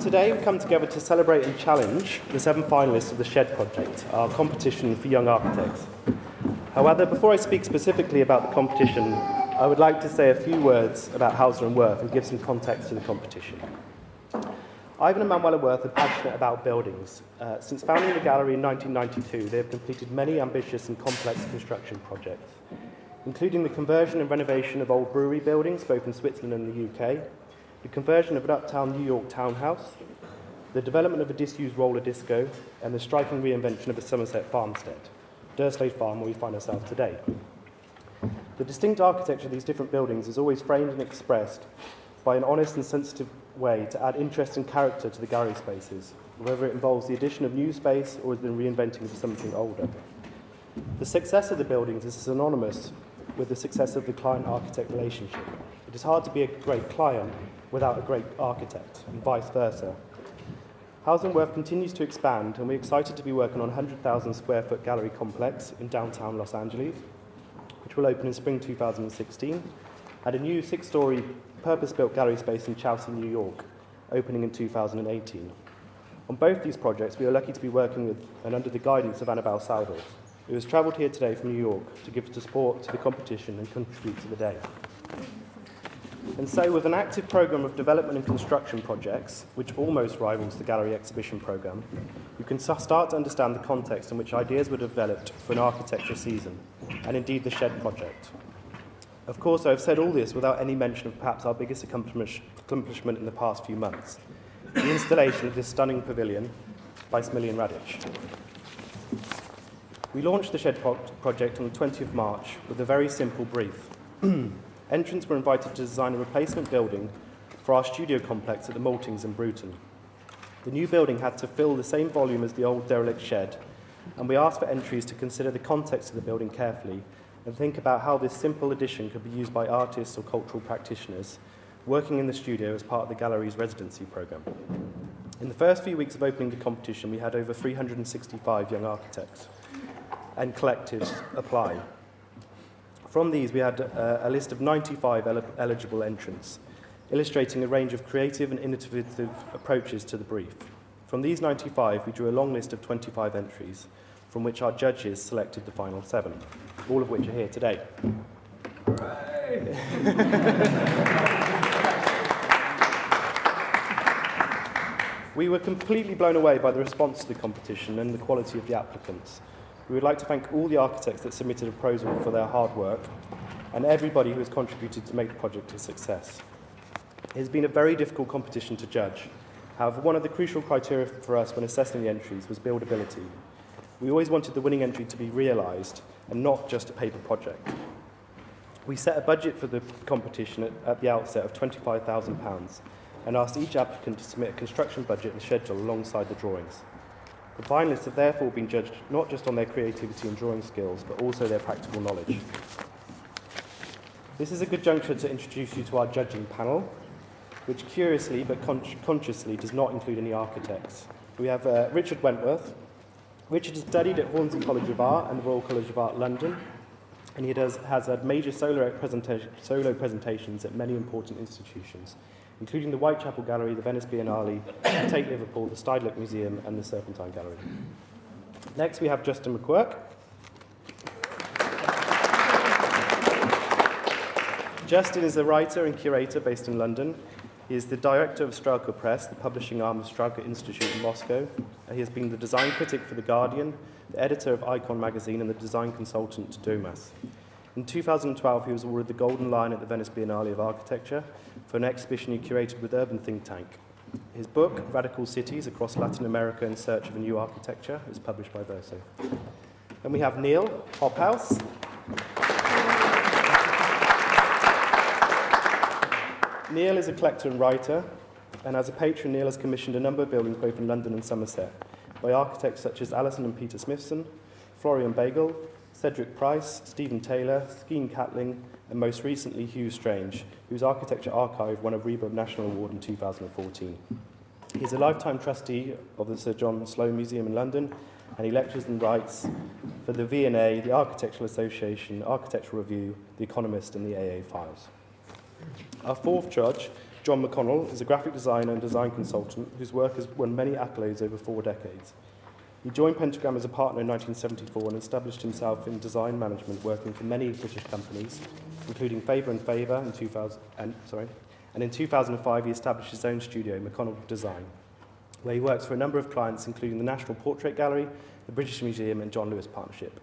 Today we come together to celebrate and challenge the 7 finalists of the SHED project, our competition for young architects. However, before I speak specifically about the competition, I would like to say a few words about Hauser Wirth and give some context to the competition. Ivan and Manuela Wirth are passionate about buildings. Since founding the gallery in 1992, they have completed many ambitious and complex construction projects, including the conversion and renovation of old brewery buildings, both in Switzerland and the UK, the conversion of an uptown New York townhouse, the development of a disused roller disco, and the striking reinvention of a Somerset farmstead, Durslade Farm, where we find ourselves today. The distinct architecture of these different buildings is always framed and expressed by an honest and sensitive way to add interest and character to the gallery spaces, whether it involves the addition of new space or has been reinventing of something older. The success of the buildings is synonymous with the success of the client-architect relationship. It is hard to be a great client without a great architect, and vice versa. Hauser Wirth continues to expand, and we're excited to be working on a 100,000 square foot gallery complex in downtown Los Angeles, which will open in spring 2016, and a new 6-story purpose-built gallery space in Chelsea, New York, opening in 2018. On both these projects, we are lucky to be working with and under the guidance of Annabelle Saldorf, who has travelled here today from New York to give support to the competition and contribute to the day. And so, with an active programme of development and construction projects, which almost rivals the gallery exhibition programme, you can start to understand the context in which ideas were developed for an architecture season, and indeed the SHED project. Of course, I've said all this without any mention of perhaps our biggest accomplishment in the past few months, the installation of this stunning pavilion by Smiljan Radić. We launched the SHED project on the 20th of March with a very simple brief. Entrants were invited to design a replacement building for our studio complex at the Maltings in Bruton. The new building had to fill the same volume as the old derelict shed, and we asked for entries to consider the context of the building carefully and think about how this simple addition could be used by artists or cultural practitioners working in the studio as part of the gallery's residency programme. In the first few weeks of opening the competition, we had over 365 young architects and collectives apply. From these, we had a list of 95 eligible entrants, illustrating a range of creative and innovative approaches to the brief. From these 95, we drew a long list of 25 entries, from which our judges selected the final 7, all of which are here today. Hooray! We were completely blown away by the response to the competition and the quality of the applicants. We would like to thank all the architects that submitted a proposal for their hard work and everybody who has contributed to make the project a success. It has been a very difficult competition to judge. However, one of the crucial criteria for us when assessing the entries was buildability. We always wanted the winning entry to be realised and not just a paper project. We set a budget for the competition at the outset of £25,000 and asked each applicant to submit a construction budget and schedule alongside the drawings. The finalists have therefore been judged not just on their creativity and drawing skills, but also their practical knowledge. This is a good juncture to introduce you to our judging panel, which curiously but consciously does not include any architects. We have Richard Wentworth. Richard has studied at Hornsey College of Art and the Royal College of Art, London, and he has had major solo presentations at many important institutions, including the Whitechapel Gallery, the Venice Biennale, Tate Liverpool, the Stedelijk Museum, and the Serpentine Gallery. Next, we have Justin McQuirk. Justin is a writer and curator based in London. He is the director of Strelka Press, the publishing arm of Strelka Institute in Moscow. He has been the design critic for The Guardian, the editor of Icon magazine, and the design consultant to Domas. In 2012, he was awarded the Golden Lion at the Venice Biennale of Architecture for an exhibition he curated with Urban Think Tank. His book, Radical Cities Across Latin America in Search of a New Architecture, is published by Verso. Then we have Neil Hophouse. Neil is a collector and writer, and as a patron, Neil has commissioned a number of buildings both in London and Somerset by architects such as Alison and Peter Smithson, Florian Bagel, Cedric Price, Stephen Taylor, Skeen Catling, and most recently Hugh Strange, whose Architecture Archive won a RIBA National Award in 2014. He's a lifetime trustee of the Sir John Sloane Museum in London, and he lectures and writes for the V&A, the Architectural Association, Architectural Review, The Economist, and the AA Files. Our fourth judge, John McConnell is a graphic designer and design consultant whose work has won many accolades over 4 decades. He joined Pentagram as a partner in 1974 and established himself in design management, working for many British companies, including Faber and Faber in 2000. And in 2005, he established his own studio, McConnell Design, where he works for a number of clients, including the National Portrait Gallery, the British Museum, and John Lewis Partnership.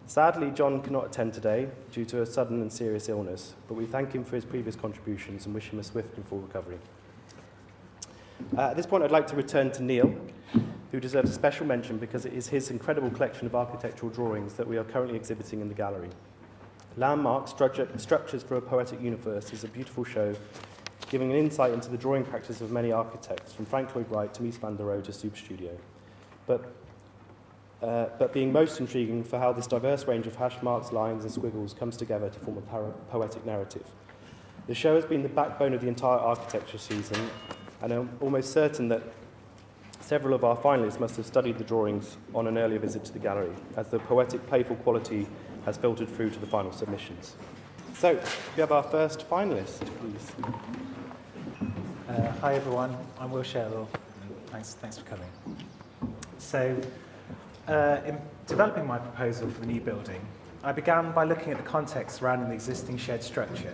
Sadly, John cannot attend today due to a sudden and serious illness, but we thank him for his previous contributions and wish him a swift and full recovery. At this point, I'd like to return to Neil, who deserves a special mention because it is his incredible collection of architectural drawings that we are currently exhibiting in the gallery. Landmark Structures for a Poetic Universe is a beautiful show, giving an insight into the drawing practice of many architects, from Frank Lloyd Wright to Mies van der Rohe to Superstudio. But being most intriguing for how this diverse range of hash marks, lines and squiggles comes together to form a poetic narrative. The show has been the backbone of the entire architecture season, and I'm almost certain that several of our finalists must have studied the drawings on an earlier visit to the gallery, as the poetic, playful quality has filtered through to the final submissions. So, we have our first finalist, please. Hi everyone, I'm Will Sherlock. Thanks for coming. So, in developing my proposal for the new building, I began by looking at the context surrounding the existing shed structure.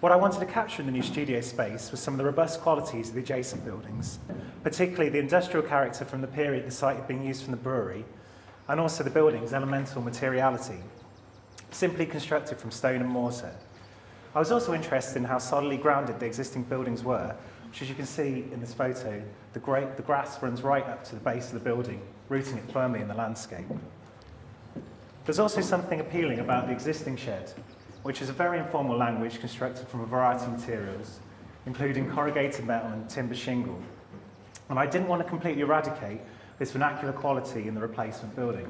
What I wanted to capture in the new studio space was some of the robust qualities of the adjacent buildings, particularly the industrial character from the period the site had been used from the brewery, and also the building's elemental materiality, simply constructed from stone and mortar. I was also interested in how solidly grounded the existing buildings were, which, as you can see in this photo, the grass runs right up to the base of the building, rooting it firmly in the landscape. There's also something appealing about the existing shed, which is a very informal language constructed from a variety of materials, including corrugated metal and timber shingle. And I didn't want to completely eradicate this vernacular quality in the replacement building.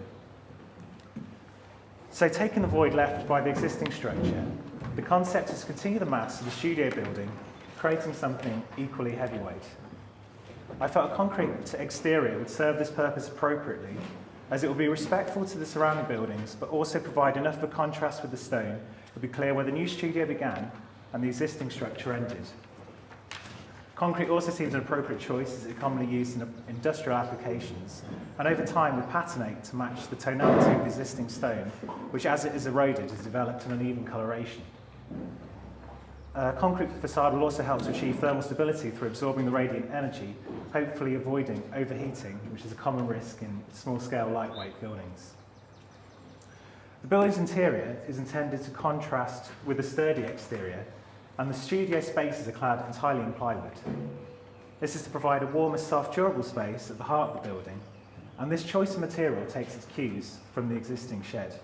So, taking the void left by the existing structure, the concept is to continue the mass of the studio building, creating something equally heavyweight. I felt a concrete exterior would serve this purpose appropriately, as it will be respectful to the surrounding buildings, but also provide enough of a contrast with the stone to be clear where the new studio began and the existing structure ended. Concrete also seems an appropriate choice, as it is commonly used in industrial applications, and over time we patinate to match the tonality of the existing stone, which as it is eroded has developed an uneven coloration. Concrete facade will also help to achieve thermal stability through absorbing the radiant energy, hopefully avoiding overheating, which is a common risk in small-scale lightweight buildings. The building's interior is intended to contrast with a sturdy exterior, and the studio spaces are clad entirely in plywood. This is to provide a warmer, soft, durable space at the heart of the building, and this choice of material takes its cues from the existing shed.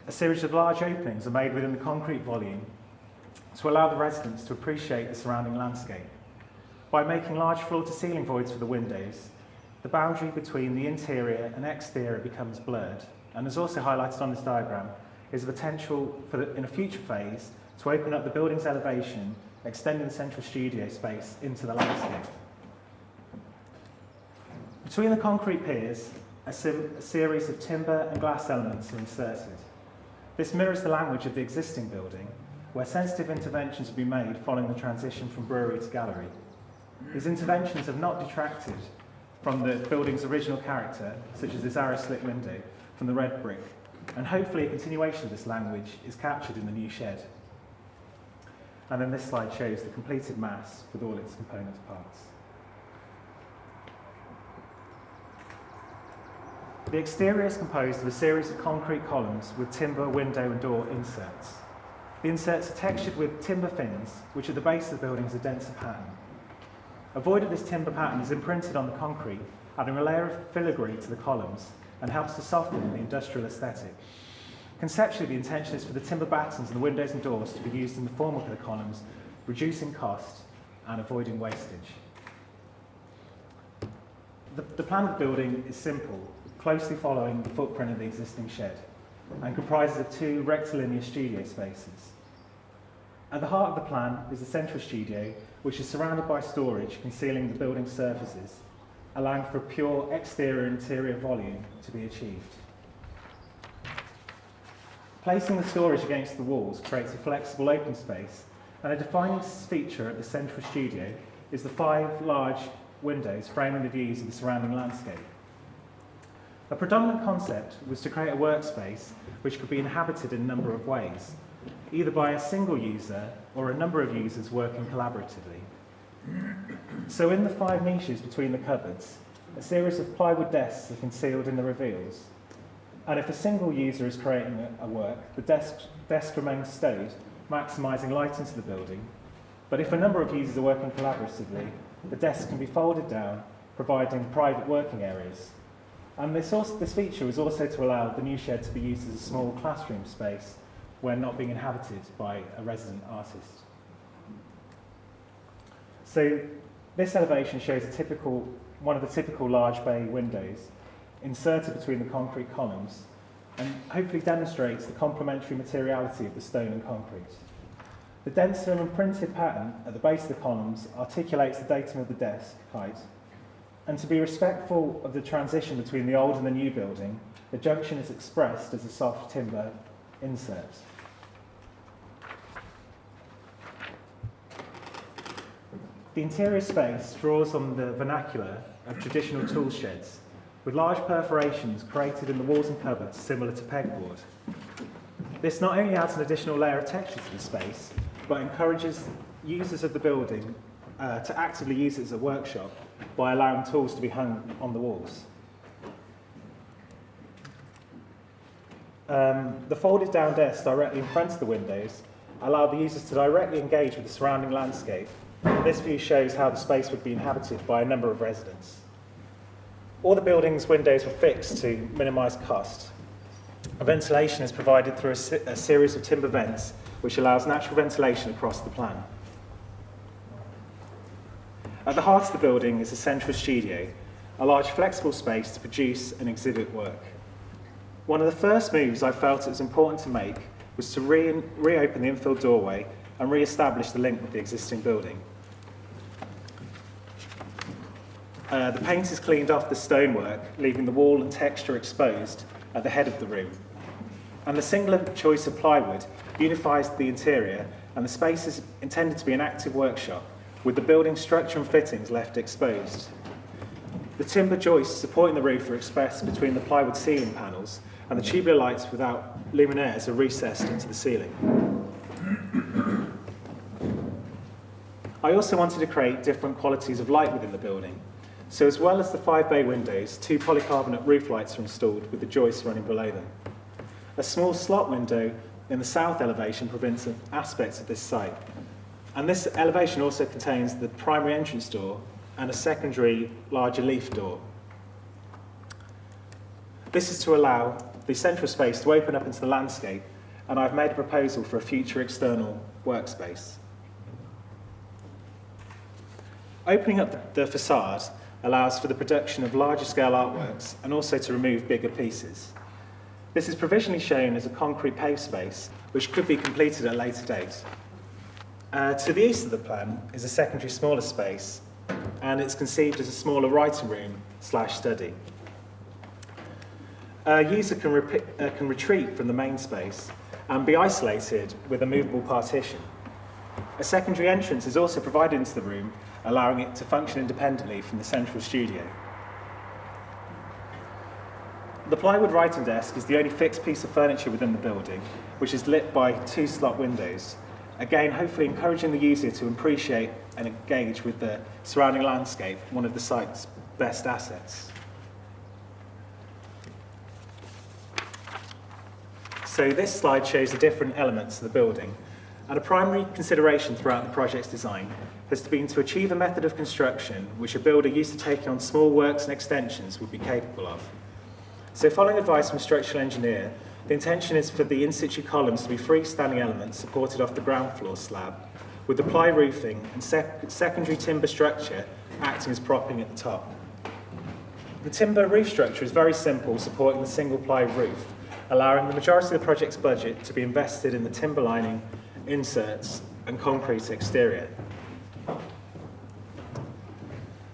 A series of large openings are made within the concrete volume to allow the residents to appreciate the surrounding landscape. By making large floor-to-ceiling voids for the windows, the boundary between the interior and exterior becomes blurred, and as also highlighted on this diagram, is the potential for in a future phase to open up the building's elevation, extending the central studio space into the landscape. Between the concrete piers, a series of timber and glass elements are inserted. This mirrors the language of the existing building, where sensitive interventions have been made following the transition from brewery to gallery. These interventions have not detracted from the building's original character, such as this arrow slit window from the red brick, and hopefully a continuation of this language is captured in the new shed. And then this slide shows the completed mass with all its component parts. The exterior is composed of a series of concrete columns with timber, window and door inserts. The inserts are textured with timber fins, which at the base of the building is a denser pattern. A void of this timber pattern is imprinted on the concrete, adding a layer of filigree to the columns, and helps to soften the industrial aesthetic. Conceptually, the intention is for the timber battens and the windows and doors to be used in the formwork of the columns, reducing cost and avoiding wastage. The plan of the building is simple, closely following the footprint of the existing shed, and comprises of 2 rectilinear studio spaces. At the heart of the plan is the central studio, which is surrounded by storage concealing the building's surfaces, allowing for a pure exterior and interior volume to be achieved. Placing the storage against the walls creates a flexible open space And a defining feature of the central studio is the 5 large windows framing the views of the surrounding landscape. A predominant concept was to create a workspace which could be inhabited in a number of ways, either by a single user or a number of users working collaboratively. So in the 5 niches between the cupboards, a series of plywood desks are concealed in the reveals. And if a single user is creating a work, the desk remains stowed, maximising light into the building. But if a number of users are working collaboratively, the desk can be folded down, providing private working areas. And this feature is also to allow the new shed to be used as a small classroom space when not being inhabited by a resident artist. So this elevation shows one of the typical large bay windows inserted between the concrete columns and hopefully demonstrates the complementary materiality of the stone and concrete. The denser and printed pattern at the base of the columns articulates the datum of the desk height, and to be respectful of the transition between the old and the new building, the junction is expressed as a soft timber insert. The interior space draws on the vernacular of traditional tool sheds, with large perforations created in the walls and cupboards similar to pegboard. This not only adds an additional layer of texture to the space, but encourages users of the building to actively use it as a workshop by allowing tools to be hung on the walls. The folded down desks directly in front of the windows allow the users to directly engage with the surrounding landscape. This view shows how the space would be inhabited by a number of residents. All the building's windows were fixed to minimise cost. Ventilation is provided through a series of timber vents, which allows natural ventilation across the plan. At the heart of the building is a central studio, a large flexible space to produce and exhibit work. One of the first moves I felt it was important to make was to reopen the infill doorway and re-establish the link with the existing building. The paint is cleaned off the stonework, leaving the wall and texture exposed at the head of the room. And the singular choice of plywood unifies the interior, and the space is intended to be an active workshop, with the building structure and fittings left exposed. The timber joists supporting the roof are expressed between the plywood ceiling panels, and the tubular lights without luminaires are recessed into the ceiling. I also wanted to create different qualities of light within the building. So as well as the 5 bay windows, 2 polycarbonate roof lights are installed with the joists running below them. A small slot window in the south elevation prevents aspects of this site. And this elevation also contains the primary entrance door and a secondary larger leaf door. This is to allow the central space to open up into the landscape, and I've made a proposal for a future external workspace. Opening up the facade allows for the production of larger scale artworks and also to remove bigger pieces. This is provisionally shown as a concrete paved space, which could be completed at a later date. To the east of the plan is a secondary smaller space, and it's conceived as a smaller writing room / study. A user can retreat from the main space and be isolated with a movable partition. A secondary entrance is also provided into the room, allowing it to function independently from the central studio. The plywood writing desk is the only fixed piece of furniture within the building, which is lit by 2 slot windows, again hopefully encouraging the user to appreciate and engage with the surrounding landscape, one of the site's best assets. So this slide shows the different elements of the building, and a primary consideration throughout the project's design has been to achieve a method of construction which a builder used to taking on small works and extensions would be capable of. So following advice from a structural engineer, the intention is for the in-situ columns to be freestanding elements supported off the ground floor slab, with the ply roofing and secondary timber structure acting as propping at the top. The timber roof structure is very simple, supporting the single ply roof, allowing the majority of the project's budget to be invested in the timber lining, inserts and concrete exterior.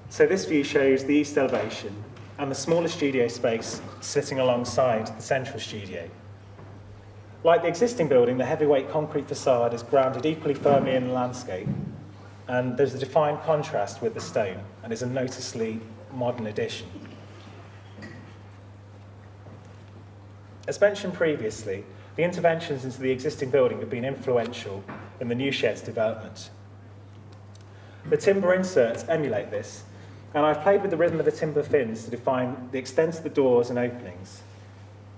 So this view shows the east elevation and the smaller studio space sitting alongside the central studio. Like the existing building, the heavyweight concrete facade is grounded equally firmly in the landscape, and there's a defined contrast with the stone, and is a noticeably modern addition. As mentioned previously, the interventions into the existing building have been influential in the new shed's development. The timber inserts emulate this, and I've played with the rhythm of the timber fins to define the extent of the doors and openings.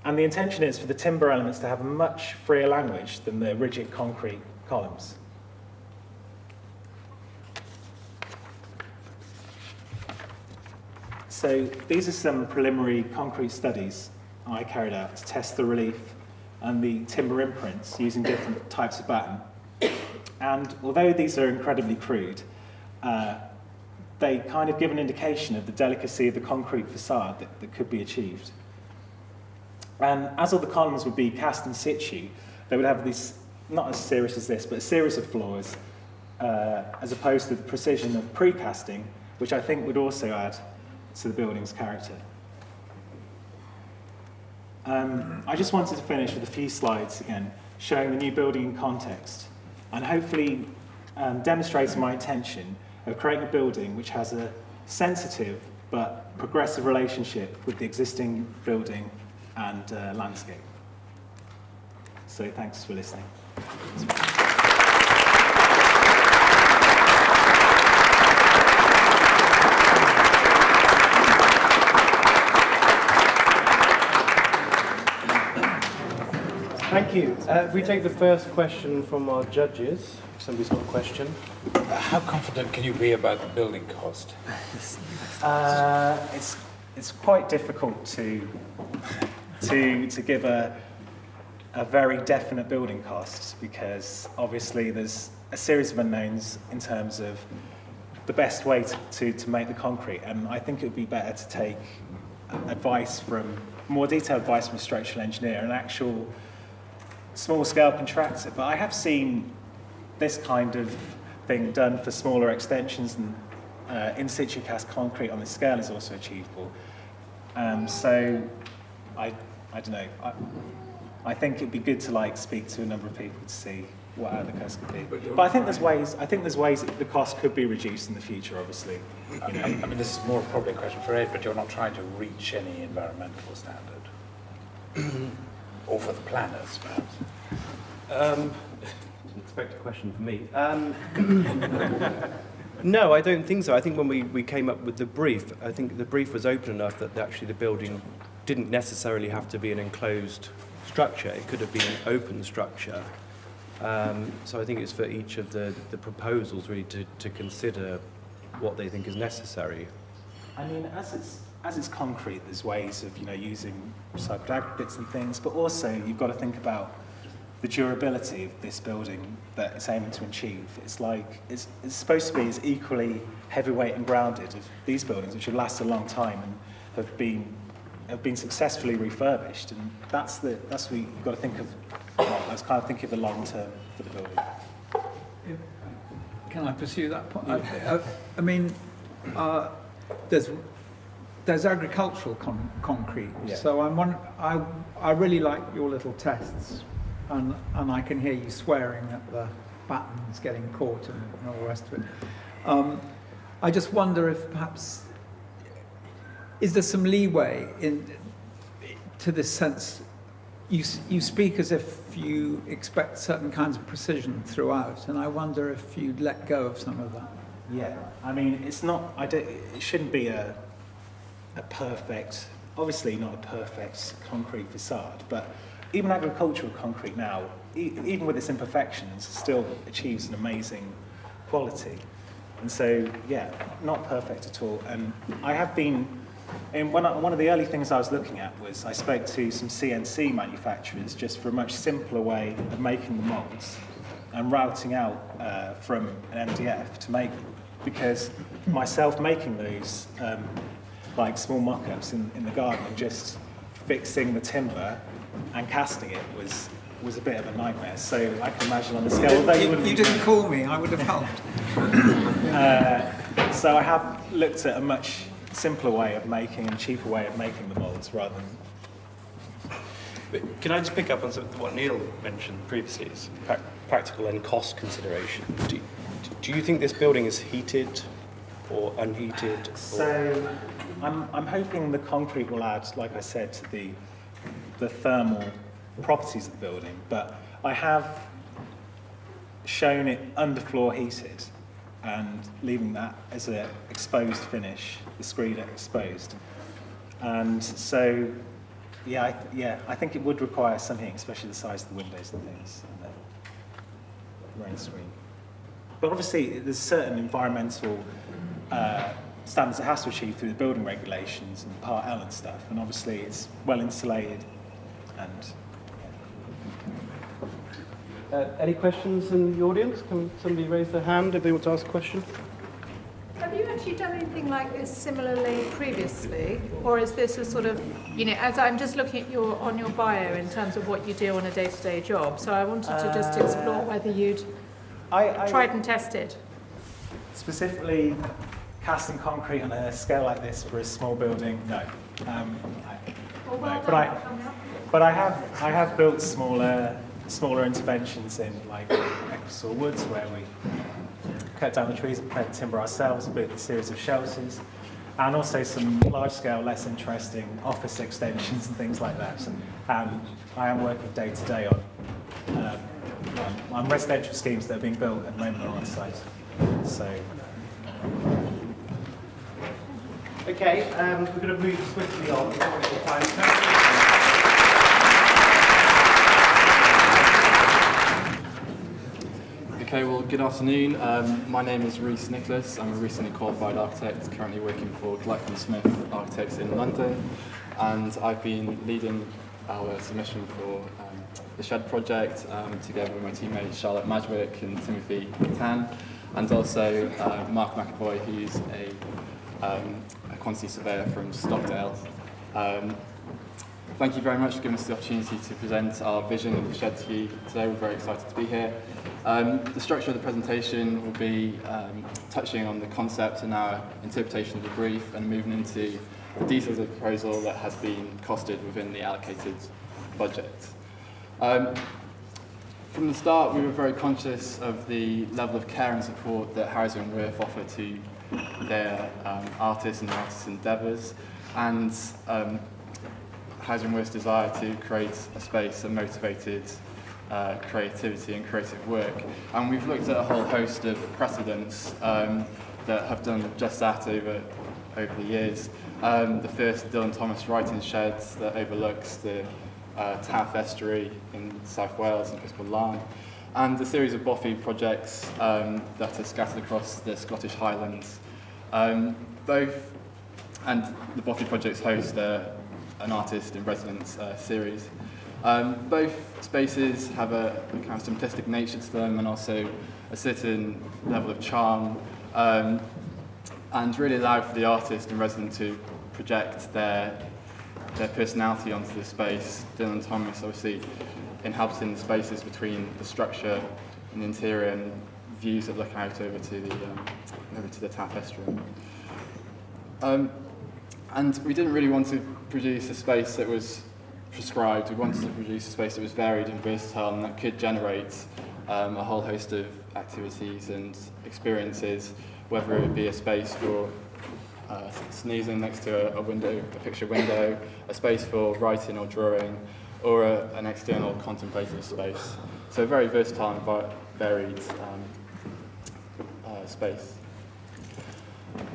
And the intention is for the timber elements to have a much freer language than the rigid concrete columns. So these are some preliminary concrete studies I carried out to test the relief and the timber imprints using different types of batten. And although these are incredibly crude, they kind of give an indication of the delicacy of the concrete facade that could be achieved. And as all the columns would be cast in situ, they would have this, not as serious as this, but a series of flaws, as opposed to the precision of precasting, which I think would also add to the building's character. I just wanted to finish with a few slides again, showing the new building in context, and hopefully demonstrating my intention of creating a building which has a sensitive but progressive relationship with the existing building and landscape. So thanks for listening. Thank you. We take the first question from our judges. If somebody's got a question. How confident can you be about the building cost? It's quite difficult to give a very definite building cost, because obviously there's a series of unknowns in terms of the best way to make the concrete, and I think it would be better to take more detailed advice from a structural engineer, an actual small-scale contractor. But I have seen this kind of thing done for smaller extensions, and in situ cast concrete on this scale is also achievable. So I don't know. I think it'd be good to speak to a number of people to see what other costs could be. But I think there's ways that the cost could be reduced in the future. Obviously, I mean, this is more probably a question for Ed, but you're not trying to reach any environmental standard, or for the planners, perhaps. Expect a question for me. No, I don't think so. I think when we came up with the brief, I think the brief was open enough that actually the building didn't necessarily have to be an enclosed structure. It could have been an open structure. So I think it's for each of the proposals really to consider what they think is necessary. I mean, as it's concrete, there's ways of using recycled aggregates and things, but also you've got to think about the durability of this building that it's aiming to achieve. It's supposed to be as equally heavyweight and grounded as these buildings, which have lasted a long time and have been successfully refurbished. And that's what you've got to think of. Let's kind of think of the long term for the building. Can I pursue that point? I mean, there's agricultural concrete, yeah. So I really like your little tests, and I can hear you swearing at the battens getting caught and all the rest of it. I just wonder if perhaps is there some leeway to this sense. You speak as if you expect certain kinds of precision throughout, and I wonder if you'd let go of some of that. Yeah, I mean, it shouldn't be a perfect, obviously not a perfect concrete facade, but even agricultural concrete now, even with its imperfections, still achieves an amazing quality. And so, yeah, not perfect at all. And I have been, one of the early things I was looking at was I spoke to some CNC manufacturers just for a much simpler way of making the molds and routing out from an MDF to make, because myself making those like small mock-ups in the garden and just fixing the timber and casting it was a bit of a nightmare. So I can imagine on the scale, although you didn't call me, I would have helped. So I have looked at a much simpler way of making and cheaper way of making the molds rather than. But can I just pick up on what Neil mentioned previously, is practical and cost consideration. Do you think this building is heated or unheated? So I'm hoping the concrete will add, like I said, to the thermal properties of the building, but I have shown it underfloor heated and leaving that as an exposed finish, the screed exposed. And so, I think it would require some heating, especially the size of the windows and things, and the rain screen. But obviously, there's certain environmental standards it has to achieve through the building regulations and Part L and stuff, and obviously it's well insulated and Any questions in the audience? Can somebody raise their hand if they want to ask a question? Have you actually done anything like this similarly previously, or is this a sort of, as I'm just looking at on your bio in terms of what you do on a day-to-day job, so I wanted to just explore whether you'd tried and tested. Specifically, casting concrete on a scale like this for a small building, no. But I have built smaller interventions in like Ecclesall Woods, where we cut down the trees and plant timber ourselves, built a series of shelters, and also some large-scale, less interesting office extensions and things like that. And I am working day to day on residential schemes that are being built at the moment on site. So. Okay, we're going to move swiftly on. We've got a time. Okay, well, good afternoon. My name is Rhys Nicholas. I'm a recently qualified architect, currently working for Gluck & Smith Architects in London, and I've been leading our submission for the Shed project together with my teammates Charlotte Madgwick and Timothy Tan, and also Mark McAvoy, who's a quantity surveyor from Stockdale. Thank you very much for giving us the opportunity to present our vision of the Shed to you today. We're very excited to be here. The structure of the presentation will be touching on the concept and our interpretation of the brief and moving into the details of the proposal that has been costed within the allocated budget. From the start, we were very conscious of the level of care and support that Hauser Wirth offer to their artists and artists' endeavours, and Hauser Wirth's desire to create a space that motivated creativity and creative work. And we've looked at a whole host of precedents that have done just that over the years. The first Dylan Thomas writing shed that overlooks the Taff estuary in South Wales and Episcopal Larne, and a series of Boffy projects that are scattered across the Scottish Highlands. Both, and the Boffy projects host an artist in residence series. Both spaces have a kind of simplistic nature to them, and also a certain level of charm, and really allow for the artist in residence to project their personality onto the space. Dylan Thomas obviously inhabiting the spaces between the structure and the interior, and views that look out over to the Taff estuary. And we didn't really want to produce a space that was prescribed. We wanted to produce a space that was varied and versatile and that could generate a whole host of activities and experiences, whether it be a space for sneezing next to a picture window, a space for writing or drawing, or an external contemplative space. So a very versatile and varied space.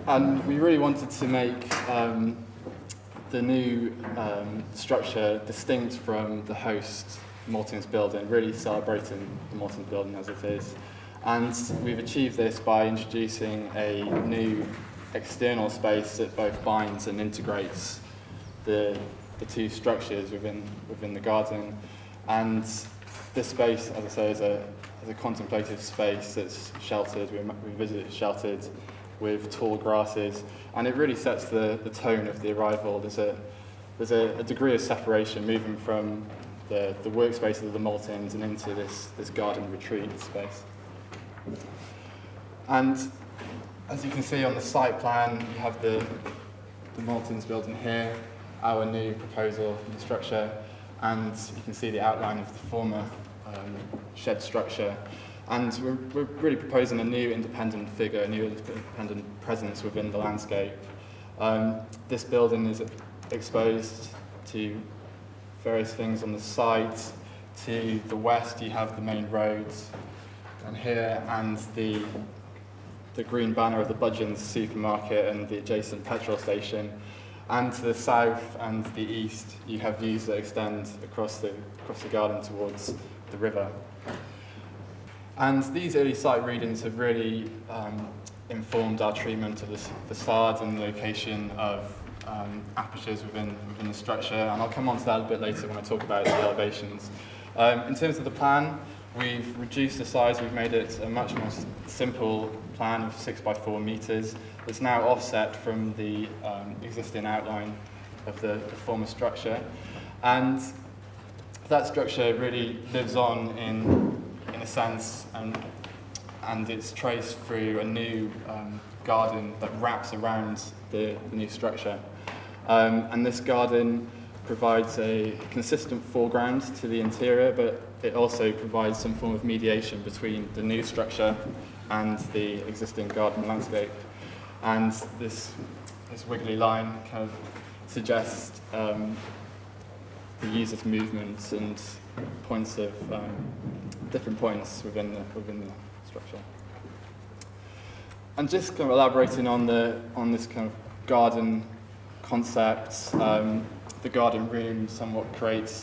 And we really wanted to make the new structure distinct from the host Maltings building, really celebrating the Maltings building as it is. And we've achieved this by introducing a new external space that both binds and integrates the two structures within the garden. And this space, as I say, is a contemplative space that's sheltered. We visit it sheltered with tall grasses, and it really sets the tone of the arrival. There's a degree of separation moving from the workspace of the Maltings and into this garden retreat space. And as you can see on the site plan, you have the Maltings building here, our new proposal for the structure, and you can see the outline of the former shed structure. And we're really proposing a new independent figure, a new independent presence within the landscape. This building is exposed to various things on the site. To the west, you have the main roads, and here, and the green banner of the Budgeons supermarket and the adjacent petrol station. And to the south and the east, you have views that extend across the garden towards the river. And these early site readings have really informed our treatment of the facade and the location of apertures within the structure. And I'll come on to that a bit later when I talk about the elevations. In terms of the plan, we've reduced the size. We've made it a much more simple plan of 6 by 4 meters. It's now offset from the existing outline of the former structure. And that structure really lives on in a sense, and it's traced through a new garden that wraps around the new structure. And this garden provides a consistent foreground to the interior, but it also provides some form of mediation between the new structure and the existing garden landscape. And this wiggly line kind of suggests the user's movements and points of different points within the structure. And just kind of elaborating on this kind of garden concept, the garden room somewhat creates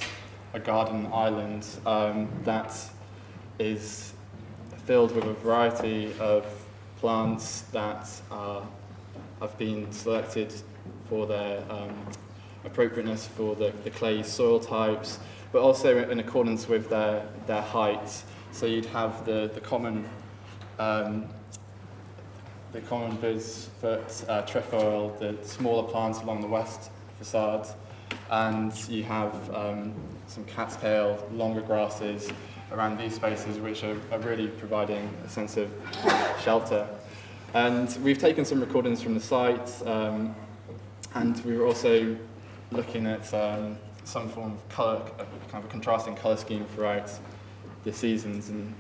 a garden island that is filled with a variety of plants that have been selected for their appropriateness for the clay soil types, but also in accordance with their height. So you'd have the common bird's-foot trefoil, the smaller plants along the west facade, and you have some cat's tail, longer grasses around these spaces, which are really providing a sense of shelter. And we've taken some recordings from the site, and we were also looking at some form of colour, kind of a contrasting colour scheme throughout the seasons, and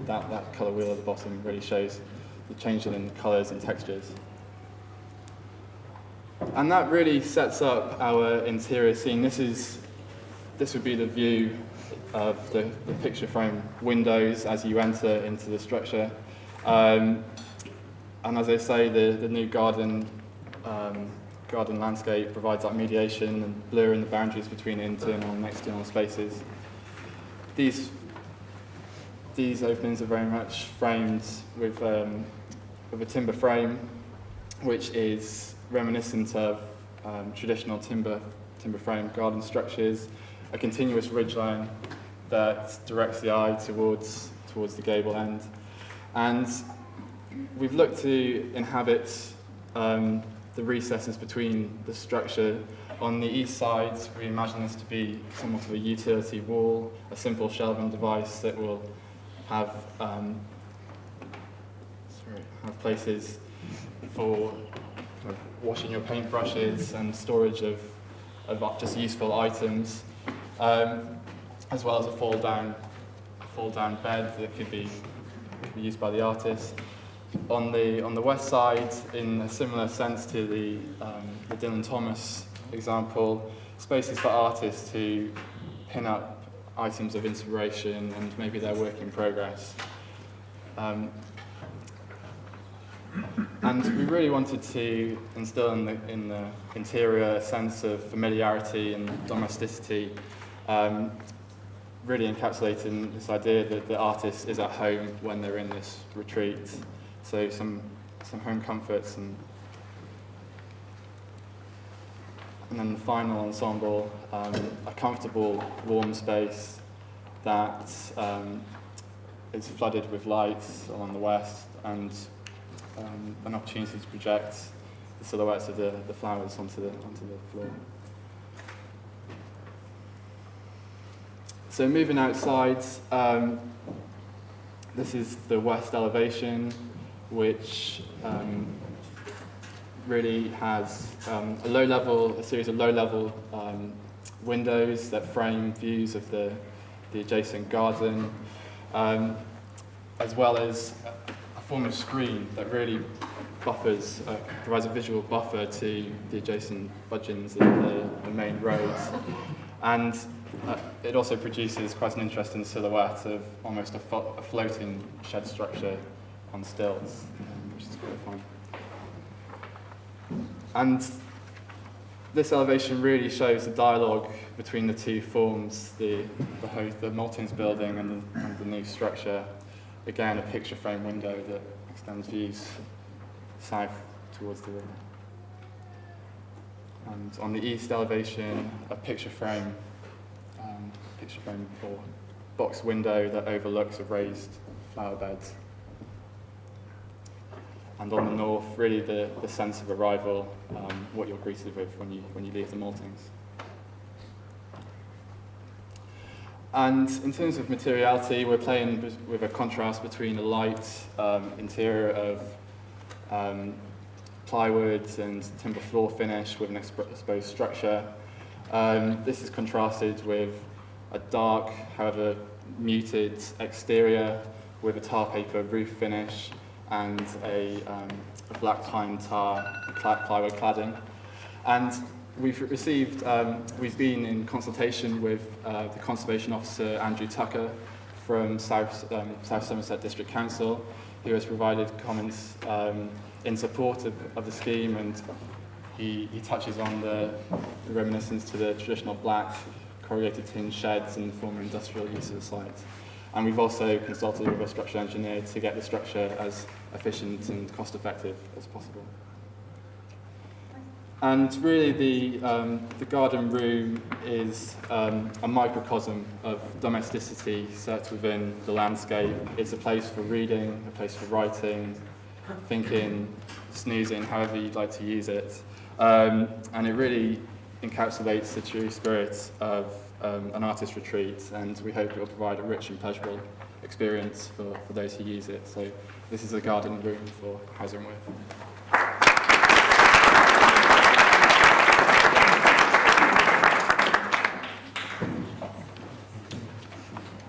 that colour wheel at the bottom really shows the change in colours and textures. And that really sets up our interior scene. This would be the view of the picture frame windows as you enter into the structure. And as I say, the new garden landscape provides that mediation and blurring the boundaries between internal and external spaces. These openings are very much framed with a timber frame, which is reminiscent of traditional timber frame garden structures, a continuous ridgeline that directs the eye towards the gable end. And we've looked to inhabit the recesses between the structure. On the east side, we imagine this to be somewhat of a utility wall, a simple shelving device that will have places for kind of washing your paintbrushes and storage of just useful items, as well as a fall down bed that could be used by the artist. On the west side, in a similar sense to the Dylan Thomas example, spaces for artists to pin up items of inspiration and maybe their work in progress. And we really wanted to instill in the interior a sense of familiarity and domesticity, really encapsulating this idea that the artist is at home when they're in this retreat. So some home comforts, and then the final ensemble, a comfortable, warm space that is flooded with light along the west, and an opportunity to project the silhouettes of the flowers onto the floor. So moving outside, this is the west elevation, which really has a series of low-level windows that frame views of the adjacent garden, as well as a form of screen that really buffers, provides a visual buffer to the adjacent budgeons in the main roads. And it also produces quite an interesting silhouette of almost a floating shed structure on stilts, which is quite fun. And this elevation really shows the dialogue between the two forms, the Maltings building and the new structure. Again, a picture frame window that extends views south towards the river. And on the east elevation, a picture frame or box window that overlooks a raised flower beds. And on the north, really the sense of arrival, what you're greeted with when you leave the Maltings. And in terms of materiality, we're playing with a contrast between a light interior of plywood and timber floor finish with an exposed structure. This is contrasted with a dark, however muted exterior with a tar paper roof finish and a black pine tar plywood cladding. And we've been in consultation with the Conservation Officer Andrew Tucker from South Somerset District Council, who has provided comments in support of the scheme, and he touches on the reminiscence to the traditional black corrugated tin sheds and the former industrial use of the site. And we've also consulted with a structural engineer to get the structure as efficient and cost-effective as possible. And really the garden room is a microcosm of domesticity set within the landscape. It's a place for reading, a place for writing, thinking, snoozing, however you'd like to use it. And it really encapsulates the true spirit of an artist retreat, and we hope it will provide a rich and pleasurable experience for those who use it. So this is a garden room for Hauser Wirth.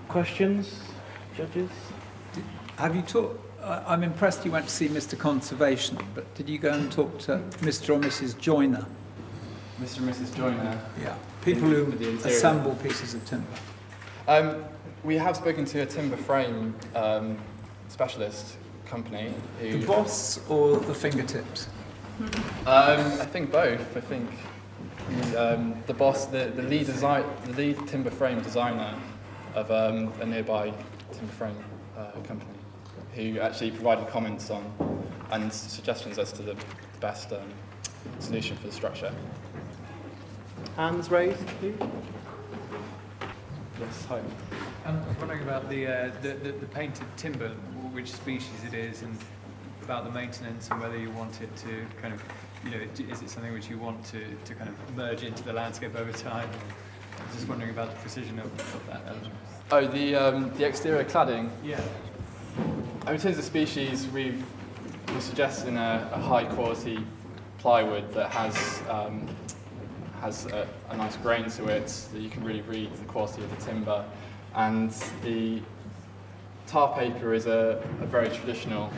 Questions, judges? Have you talked? I'm impressed you went to see Mr. Conservation, but did you go and talk to Mr. or Mrs. Joyner? Mr. and Mrs. Joyner. Yeah, people who assemble pieces of timber. We have spoken to a timber frame specialist company. The boss or the fingertips? I think both. I think the boss, the lead timber frame designer of a nearby timber frame company, who actually provided comments on and suggestions as to the best solution for the structure. Hands raised, please. Yes, hi. I'm wondering about the painted timber, which species it is, and about the maintenance and whether you want it to kind of, is it something which you want to kind of merge into the landscape over time? I'm just wondering about the precision of that element. Oh, the exterior cladding? Yeah. In terms of species, we're suggesting a high quality plywood that has a nice grain to it, that you can really read the quality of the timber. And the tar paper is a very traditional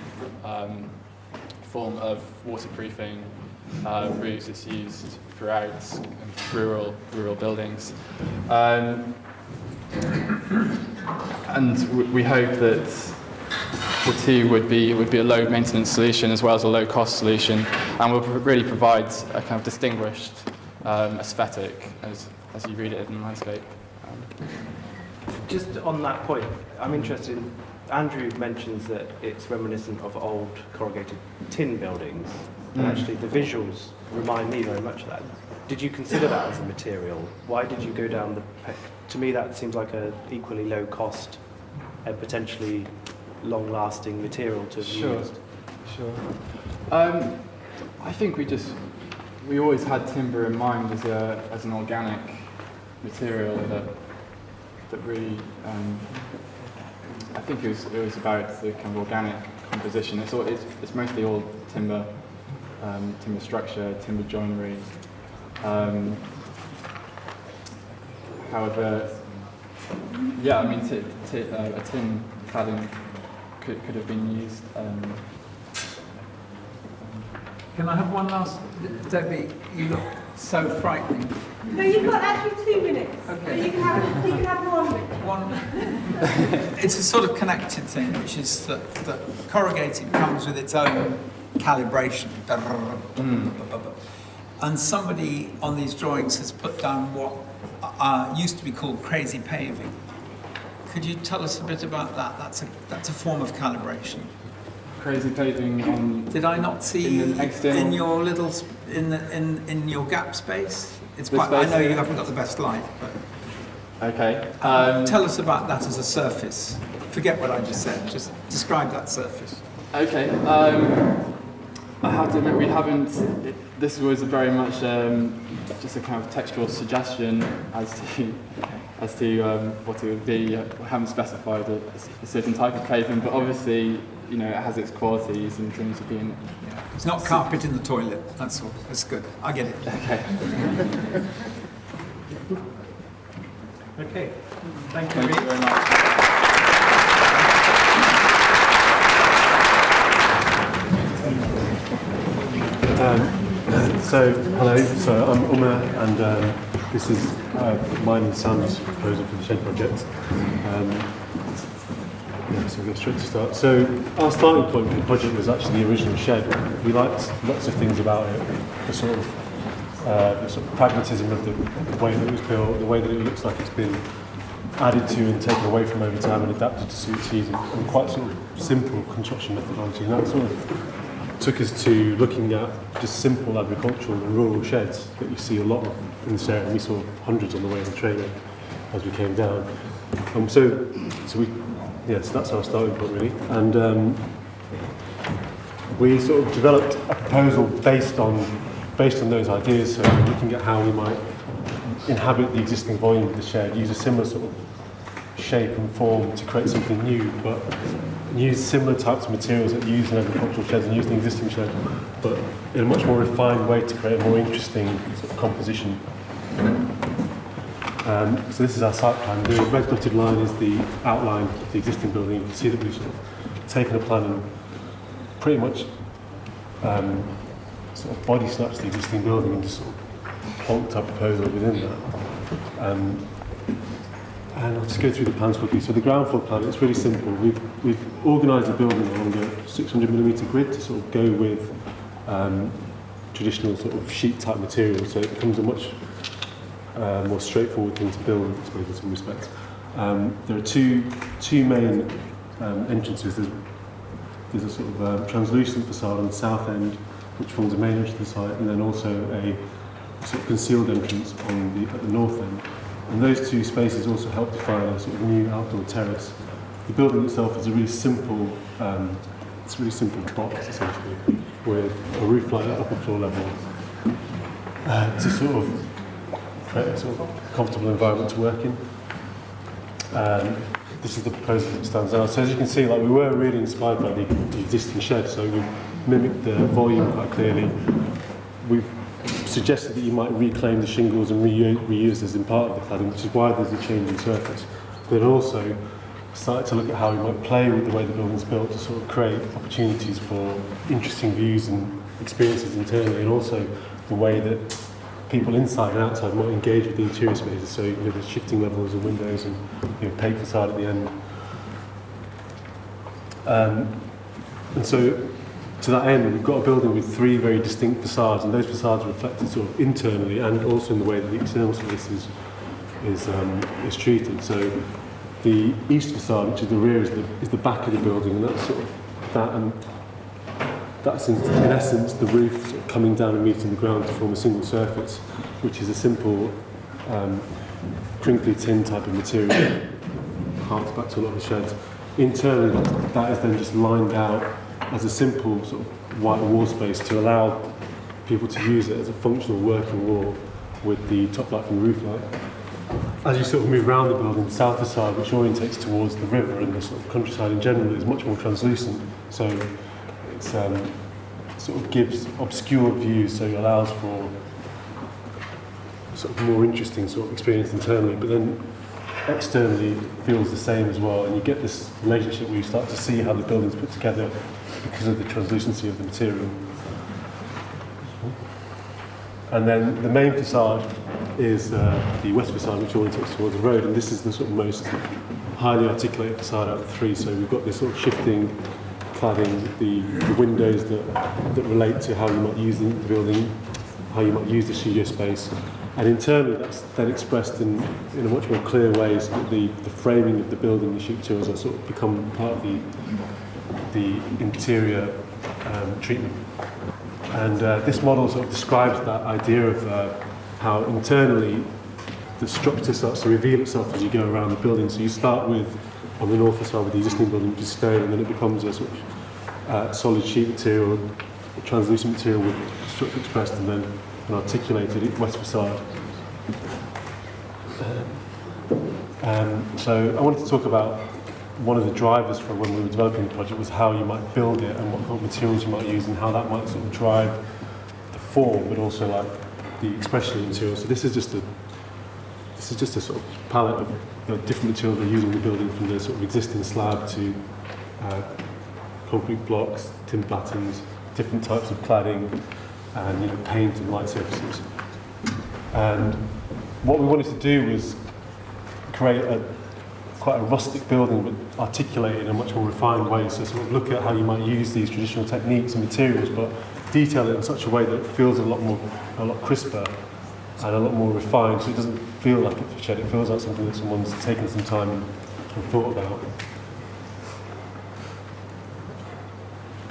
form of waterproofing roofs. It's used throughout rural buildings. And we hope that the two would be a low maintenance solution as well as a low cost solution, and will really provide a kind of distinguished aesthetic as you read it in the landscape. Just on that point, I'm interested in, Andrew mentions that it's reminiscent of old corrugated tin buildings, and actually the visuals remind me very much of that. Did you consider that as a material? Why did you go down to me that seems like an equally low cost and potentially long-lasting material to have used. Sure. I think we always had timber in mind as an organic material that really, I think it was about the kind of organic composition. It's mostly all timber, timber structure, timber joinery. However, yeah, I mean, a tin cladding could have been used. Can I have one last? Debbie, you look so frightening. No, you've got actually 2 minutes. Okay. So you can have 1 minute. One. It's a sort of connected thing, which is that corrugated comes with its own calibration. And somebody on these drawings has put down what used to be called crazy paving. Could you tell us a bit about that? That's a form of calibration. Crazy paving on. Did I not see in your little in your gap space? It's The quite. space I know here? you haven't got the best light, but Okay. tell us about that as a surface. Forget what I just said. Just describe that surface. Okay. I have to admit we haven't. This was very much just a kind of textual suggestion as to what it would be. We haven't specified a certain type of pavement, but obviously, you know, it has its qualities in terms of being. It's not carpet in the toilet. That's all. That's good. I get it. Okay. Okay. Thank you. Thank you very much. Hello, so I'm Uma, and this is mine and Sam's proposal for the shed project. So we'll go straight to start. So our starting point for the project was actually the original shed. We liked lots of things about it, the sort of pragmatism of the way that it was built, the way that it looks like it's been added to and taken away from over time and adapted to suit season, and quite sort of simple construction methodology. And that sort of took us to looking at just simple agricultural and rural sheds that you see a lot of in this area, and we saw hundreds on the way on the train as we came down. So that's our starting point really, and we sort of developed a proposal based on those ideas. So looking at how we might inhabit the existing volume of the shed, use a similar sort of shape and form to create something new, but use similar types of materials that you use in agricultural sheds and use the existing shed, but in a much more refined way to create a more interesting sort of composition. So this is our site plan. The red dotted line is the outline of the existing building. You can see that we've sort of taken a plan and pretty much sort of body snatched the existing building and just sort of plonked our proposal within that. And I'll just go through the plans quickly. So the ground floor plan, it's really simple. We've organised the building along a 600mm grid to sort of go with traditional sort of sheet type material, so it becomes a much more straightforward thing to build, I suppose, in some respects. There are two main entrances. There's a sort of translucent facade on the south end, which forms the main entrance to the site, and then also a sort of concealed entrance at the north end. And those two spaces also help define a sort of new outdoor terrace. The building itself is a really simple, it's a really simple box essentially, with a roof line at upper floor level to sort of create a sort of comfortable environment to work in. This is the proposal that stands out. So as you can see, like, we were really inspired by the existing shed, so we've mimicked the volume quite clearly. We've suggested that you might reclaim the shingles and reuse this in part of the cladding, which is why there's a change in surface. But also started to look at how we might play with the way the building's built to sort of create opportunities for interesting views and experiences internally, and also the way that people inside and outside might engage with the interior spaces. So, you know, there's shifting levels of windows and, you know, paved facade at the end. And so, to that end, we've got a building with three very distinct facades, and those facades are reflected sort of internally and also in the way that the external space is treated. So, the east facade, which is the rear, is the back of the building, and that's sort of that, and that's in essence the roof sort of coming down and meeting the ground to form a single surface, which is a simple crinkly tin type of material that harks back to a lot of the sheds. Internally, that is then just lined out as a simple sort of white wall space to allow people to use it as a functional working wall with the top light from the roof light. As you sort of move around the building, the south facade, which orientates towards the river and the sort of countryside in general, is much more translucent. So it's sort of gives obscure views, so it allows for sort of more interesting sort of experience internally, but then externally it feels the same as well, and you get this relationship where you start to see how the building's put together because of the translucency of the material. And then the main facade is the west facade, which orientates towards the road, and this is the sort of most highly articulated facade out of the three. So we've got this sort of shifting cladding, the windows that relate to how you might use the building, how you might use the studio space. And internally, that's then expressed in a much more clear way, so that the framing of the building, the sheet materials, are sort of become part of the interior treatment. And this model sort of describes that idea of how internally the structure starts to reveal itself as you go around the building. So you start with, on the north facade, with the existing building, which is stone, and then it becomes a sort of solid sheet material, a translucent material with structure expressed, and then an articulated west facade. So I wanted to talk about one of the drivers for when we were developing the project was how you might build it and what materials you might use and how that might sort of drive the form, but also like the expression of the material. So this is just a sort of palette of the different materials we're using in the building, from the sort of existing slab to concrete blocks, timber battens, different types of cladding, and paint and light surfaces. And what we wanted to do was create quite a rustic building, but articulate in a much more refined way. So sort of look at how you might use these traditional techniques and materials, but detail it in such a way that it feels a lot crisper and a lot more refined. So it doesn't feel like it's a shed. It feels like something that someone's taken some time and thought about.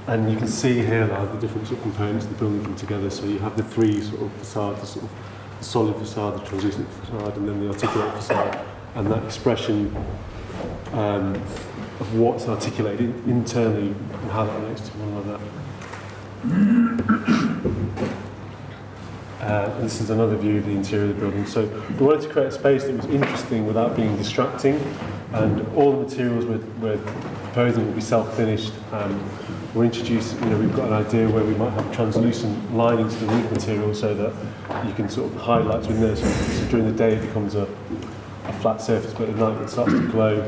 And you can see here now the different sort of components of the building come together. So you have the three sort of facades, the sort of solid facade, the translucent facade, and then the articulate facade. And that expression of what's articulated internally and how that relates to one another. And this is another view of the interior of the building. So we wanted to create a space that was interesting without being distracting, and all the materials we're proposing will be self-finished. We're introducing, we've got an idea where we might have translucent linings to the roof material so that you can sort of highlight within there. So during the day it becomes a flat surface, but at night it starts to glow.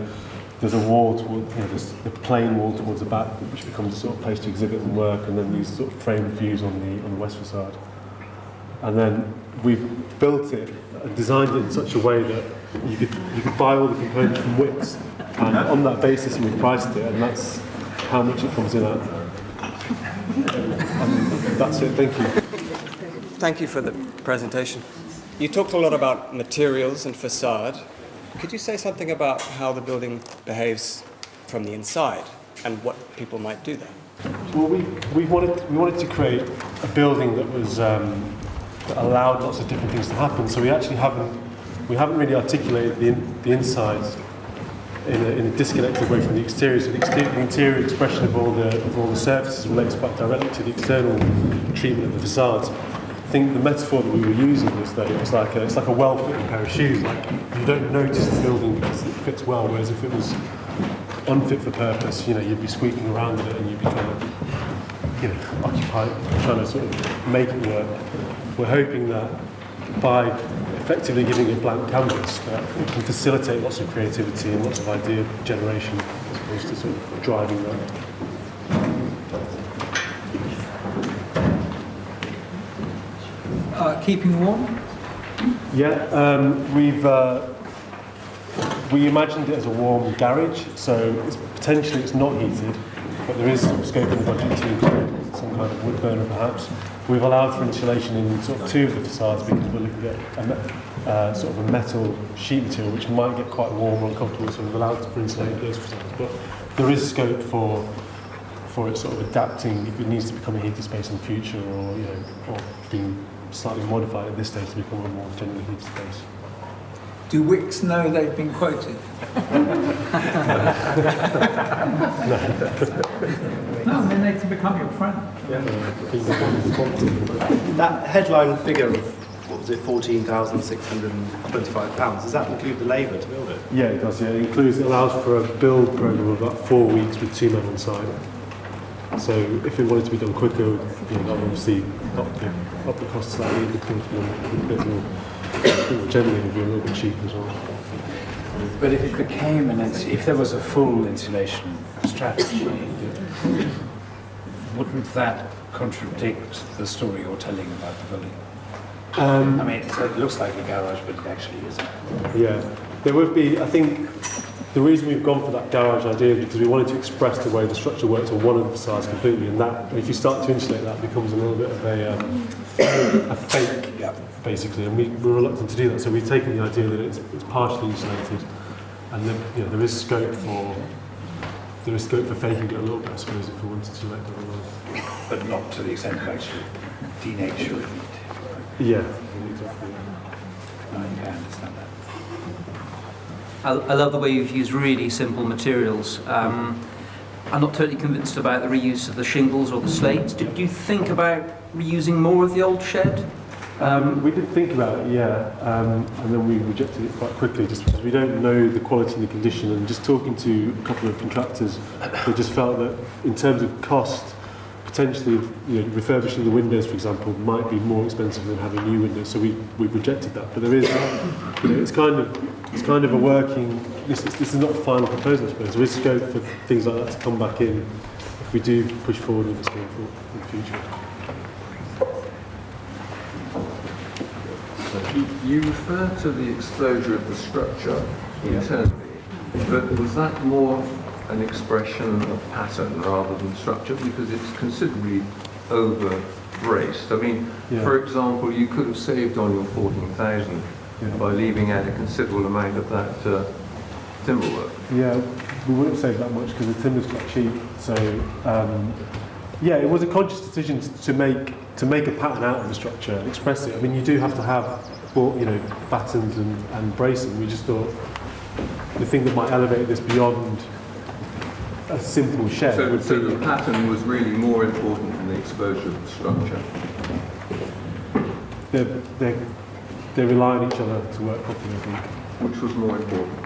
There's a wall there's a plain wall towards the back, which becomes a sort of place to exhibit and work, and then these sort of framed views on the west facade. And then we've built it and designed it in such a way that you could buy all the components from Wix, and on that basis we've priced it, and that's how much it comes in at. And that's it, thank you. Thank you for the presentation. You talked a lot about materials and facade. Could you say something about how the building behaves from the inside and what people might do there? Well, we wanted to create a building that was that allowed lots of different things to happen. So we haven't really articulated the insides in a disconnected way from the exterior. So the interior expression of all the surfaces relates quite directly to the external treatment of the facades. I think the metaphor that we were using was that it's like a well-fitting pair of shoes. Like, you don't notice the building because it fits well, whereas if it was unfit for purpose, you'd be squeaking around in it and you'd be kind of, occupied trying to sort of make it work. We're hoping that by effectively giving a blank canvas, that it can facilitate lots of creativity and lots of idea generation as opposed to sort of driving that. Keeping warm? Yeah, we imagined it as a warm garage, so potentially it's not heated, but there is some scope in the budget to include some kind of wood burner perhaps. We've allowed for insulation in sort of two of the facades because we're looking at sort of a metal sheet material which might get quite warm or uncomfortable, so we've allowed for insulating those facades. But there is scope for it sort of adapting if it needs to become a heated space in the future, or being slightly modified at this stage to become a more generally heated space. Do Wix know they've been quoted? No, then they can become your friend. Yeah. That headline figure of, what was it, £14,625, does that include the labour to build it? Yeah, it does. Yeah, it allows for a build programme of about 4 weeks with 2 men on site. So if it wanted to be done quicker, that would obviously up the cost slightly, a bit more. generally it would be a little bit cheap as well. But if it became if there was a full insulation strategy, wouldn't that contradict the story you're telling about the building? I mean, it looks like a garage, but it actually isn't. Yeah, there would be, I think, the reason we've gone for that garage idea is because we wanted to express the way the structure works on one of the facades completely, and that, if you start to insulate that, becomes a little bit of a fake, basically, and we're reluctant to do that. So we've taken the idea that it's partially insulated, and then, there is scope for faking it a little bit, I suppose, if we wanted to let them alone. But not to the extent of actually denaturing it. Yeah, exactly. I can understand that. I love the way you've used really simple materials. I'm not totally convinced about the reuse of the shingles or the slates. Did you think about reusing more of the old shed? We did think about it, yeah, and then we rejected it quite quickly just because we don't know the quality and the condition, and just talking to a couple of contractors, they just felt that in terms of cost, potentially refurbishing the windows, for example, might be more expensive than having new windows, so we've rejected that. But there is, it's kind of a working, this is not the final proposal, I suppose. There is scope for things like that to come back in if we do push forward with this going forward in the future. You refer to the exposure of the structure internally, but was that more an expression of pattern rather than structure? Because it's considerably over-braced. I mean, for example, you could have saved on your 14,000 by leaving out a considerable amount of that timber work. Yeah, we wouldn't save that much because the timber's quite cheap. So, it was a conscious decision to make a pattern out of the structure, express it. I mean, you do have to have, battens and bracing. We just thought the thing that might elevate this beyond a simple shed would be... So the pattern was really more important than the exposure of the structure? They rely on each other to work properly, I think. Which was more important?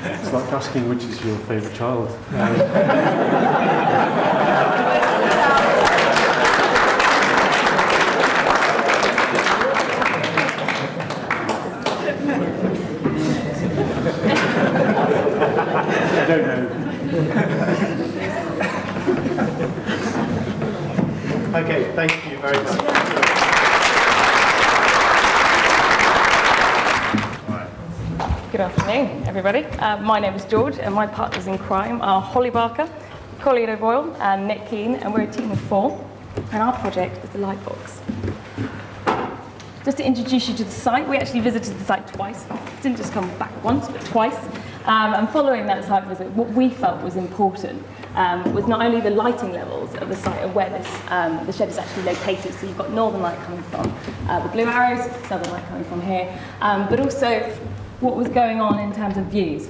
It's like asking which is your favourite child. I don't know. Okay, thank you very much. Good afternoon, everybody. My name is George, and my partners in crime are Holly Barker, Colleen O'Boyle, and Nick Keane, and we're a team of 4. And our project is the Lightbox. Just to introduce you to the site, we actually visited the site twice. Didn't just come back once, but twice. And following that site visit, what we felt was important was not only the lighting levels of the site and where the shed is actually located. So you've got northern light coming from the blue arrows, southern light coming from here, but also what was going on in terms of views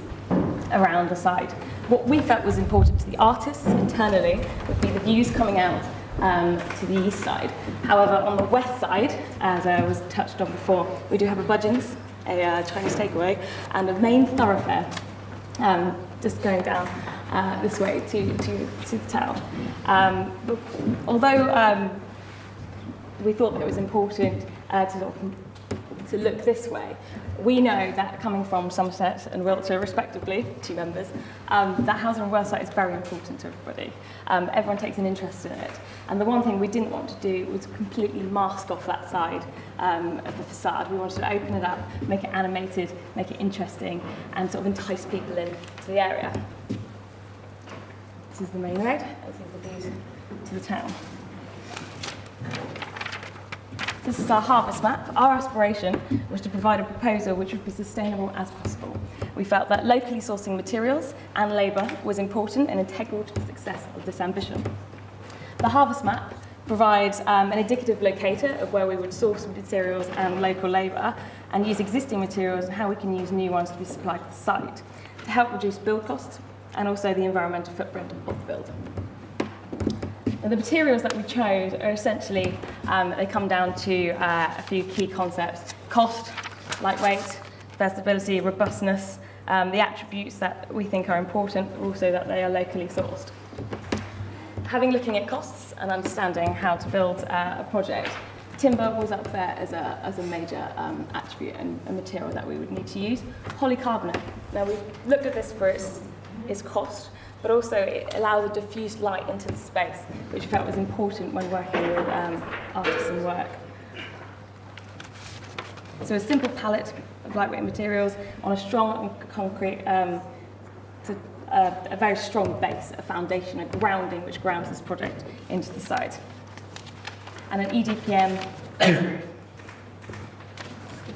around the site. What we felt was important to the artists internally would be the views coming out to the east side. However, on the west side, as was touched on before, we do have a Budgeons, a Chinese takeaway, and a main thoroughfare just going down this way to the town. But although we thought that it was important to look this way, we know that coming from Somerset and Wiltshire, respectively, 2 members, that Hauser Wirth site is very important to everybody. Everyone takes an interest in it. And the one thing we didn't want to do was completely mask off that side of the facade. We wanted to open it up, make it animated, make it interesting, and sort of entice people in to the area. This is the main road. This is the views to the town. This is our harvest map. Our aspiration was to provide a proposal which would be sustainable as possible. We felt that locally sourcing materials and labour was important and integral to the success of this ambition. The harvest map provides an indicative locator of where we would source materials and local labour and use existing materials and how we can use new ones to be supplied to the site to help reduce build costs and also the environmental footprint of the build. Now, the materials that we chose are essentially, they come down to a few key concepts: cost, lightweight, versatility, robustness, the attributes that we think are important, but also that they are locally sourced. Having looking at costs and understanding how to build a project, Timber was up there as a major attribute and a material that we would need to use. Polycarbonate. Now we've looked at this for its cost, but also it allows a diffused light into the space, which we felt was important when working with artisan work. So a simple palette of lightweight materials on a strong concrete, a very strong base, a foundation, a grounding which grounds this project into the site. And an EDPM roof.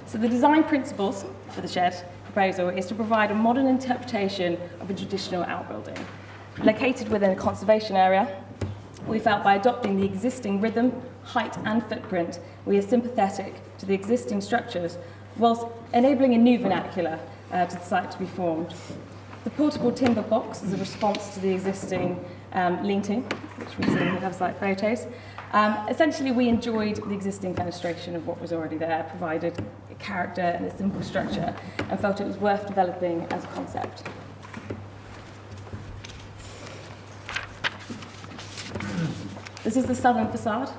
So the design principles for the shed proposal is to provide a modern interpretation of a traditional outbuilding. Located within a conservation area, we felt by adopting the existing rhythm, height and footprint, we are sympathetic to the existing structures, whilst enabling a new vernacular to the site to be formed. The portable timber box is a response to the existing lean-to, which we see in the site photos. Essentially, we enjoyed the existing fenestration of what was already there, provided a character and a simple structure, and felt it was worth developing as a concept. This is the southern facade.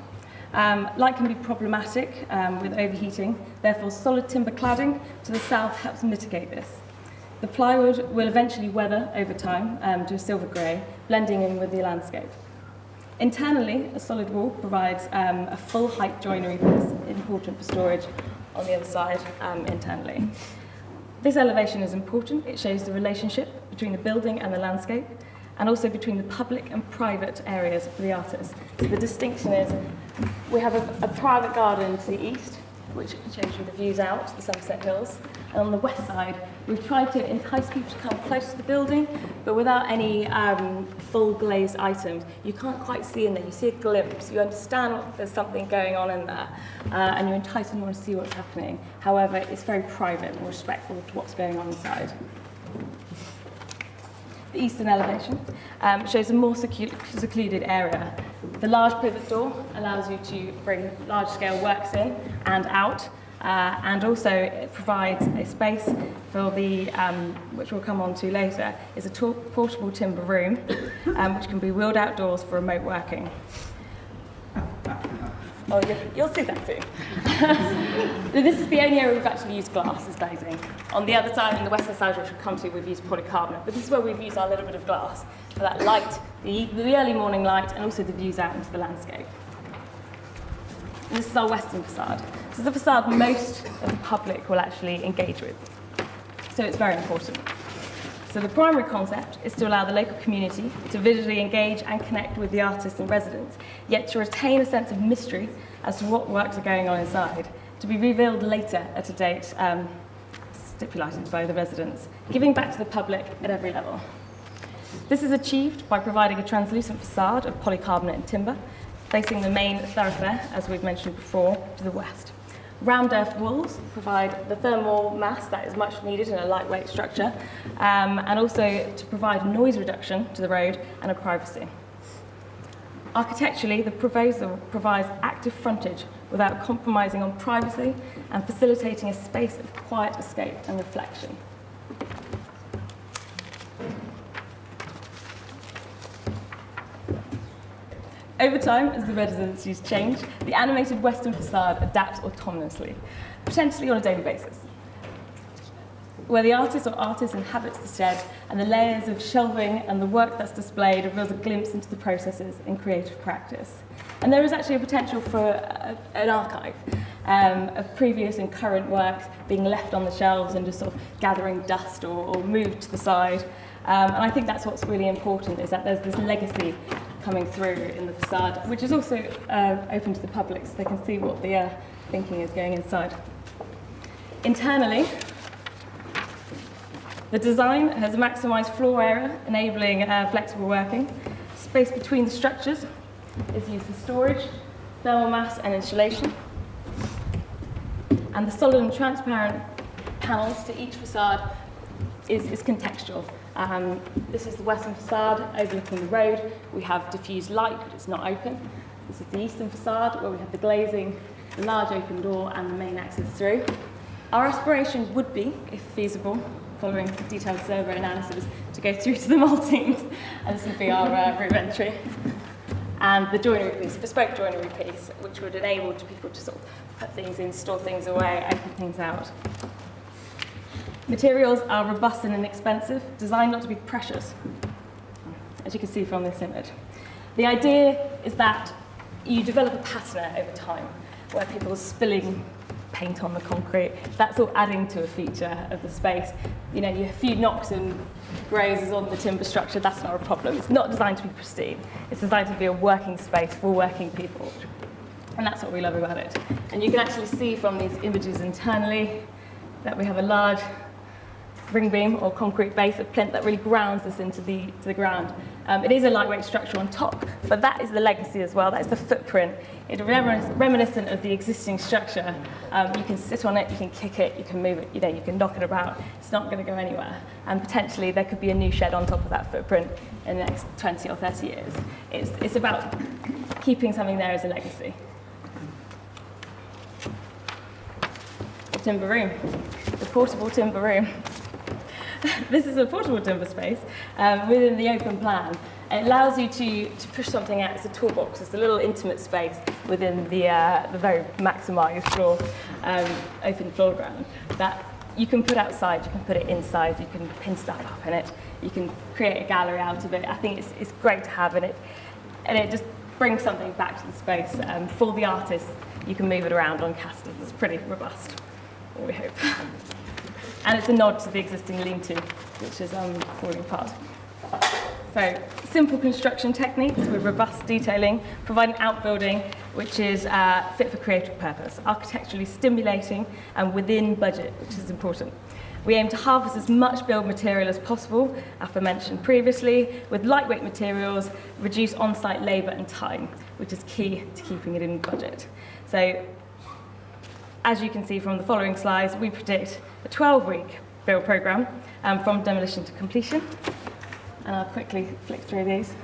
Light can be problematic with overheating, therefore solid timber cladding to the south helps mitigate this. The plywood will eventually weather over time to a silver grey, blending in with the landscape. Internally, a solid wall provides a full height joinery piece, important for storage on the other side internally. This elevation is important. It shows the relationship between the building and the landscape, and also between the public and private areas for the artist. So the distinction is we have a private garden to the east, which shows you the views out to the Somerset Hills. And on the west side, we've tried to entice people to come close to the building, but without any full glazed items. You can't quite see in there. You see a glimpse. You understand there's something going on in there, and you're enticed and you want to see what's happening. However, it's very private and respectful to what's going on inside. The eastern elevation shows a more secluded area. The large pivot door allows you to bring large-scale works in and out, and also it provides a space for the, which we'll come on to later, is a portable timber room, which can be wheeled outdoors for remote working. Oh, you'll see that soon. This is the only area we've actually used glass as glazing. On the other side, in the western side, which we'll come to, we've used polycarbonate. But this is where we've used our little bit of glass for that light, the early morning light, and also the views out into the landscape. And this is our western facade. This is the facade most of the public will actually engage with. So it's very important. So the primary concept is to allow the local community to visually engage and connect with the artists and residents, yet to retain a sense of mystery as to what works are going on inside, to be revealed later at a date stipulated by the residents, giving back to the public at every level. This is achieved by providing a translucent facade of polycarbonate and timber, facing the main thoroughfare, as we've mentioned before, to the west. Round earth walls provide the thermal mass that is much needed in a lightweight structure, and also to provide noise reduction to the road and a privacy. Architecturally, the proposal provides active frontage without compromising on privacy and facilitating a space of quiet escape and reflection. Over time, as the residencies change, the animated western facade adapts autonomously, potentially on a daily basis, where the artist or artist inhabits the shed and the layers of shelving and the work that's displayed reveals a glimpse into the processes in creative practice. And there is actually a potential for an archive of previous and current works being left on the shelves and just sort of gathering dust or moved to the side. And I think that's what's really important, is that there's this legacy coming through in the facade, which is also open to the public so they can see what the thinking is going inside. Internally, the design has maximised floor area, enabling flexible working. Space between the structures is used for storage, thermal mass and insulation. And the solid and transparent panels to each facade is contextual. This is the western facade overlooking the road. We have diffused light, but it's not open. This is the eastern facade, where we have the glazing, the large open door, and the main access through. Our aspiration would be, if feasible, following detailed survey analysis, to go through to the Maltings, and this would be our route entry. and the joinery piece, bespoke joinery piece, which would enable people to sort of put things in, store things away, open things out. Materials are robust and inexpensive, designed not to be precious, as you can see from this image. The idea is that you develop a patina over time, where people are spilling paint on the concrete. That's all adding to a feature of the space. You know, a few knocks and grazes on the timber structure, that's not a problem. It's not designed to be pristine. It's designed to be a working space for working people. And that's what we love about it. And you can actually see from these images internally that we have a large ring beam or concrete base of plinth that really grounds this into the ground. It is a lightweight structure on top, but that is the legacy as well. That is the footprint. It's reminiscent of the existing structure. You can sit on it, you can kick it, you can move it, you know, you can knock it about. It's not going to go anywhere. And potentially there could be a new shed on top of that footprint in the next 20 or 30 years. It's about keeping something there as a legacy. The timber room, the portable timber room. This is a portable timber space within the open plan. It allows you to push something out. It's a toolbox. It's a little intimate space within the very maximised floor, open floor ground that you can put outside. You can put it inside. You can pin stuff up in it. You can create a gallery out of it. I think it's great to have in it, and it just brings something back to the space. For the artist, you can move it around on casters. It's pretty robust, we hope. And it's a nod to the existing lean-to, which is falling apart. So, simple construction techniques with robust detailing, provide an outbuilding which is fit for creative purpose, architecturally stimulating and within budget, which is important. We aim to harvest as much build material as possible, aforementioned previously, with lightweight materials, reduce on-site labour and time, which is key to keeping it in budget. So, as you can see from the following slides, we predict a 12-week build programme from demolition to completion. And I'll quickly flick through these.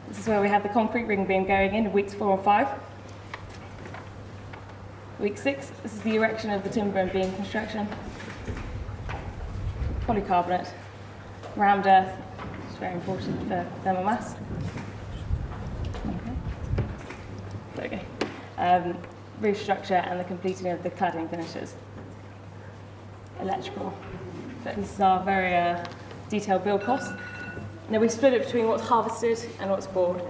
This is where we have the concrete ring beam going in weeks 4 and 5. Week 6, this is the erection of the timber and beam construction. Polycarbonate, rammed earth, which is very important for thermal mass. Okay. Roof structure and the completing of the cladding finishes. Electrical. This is our very detailed build cost. Now we split it between what's harvested and what's bought.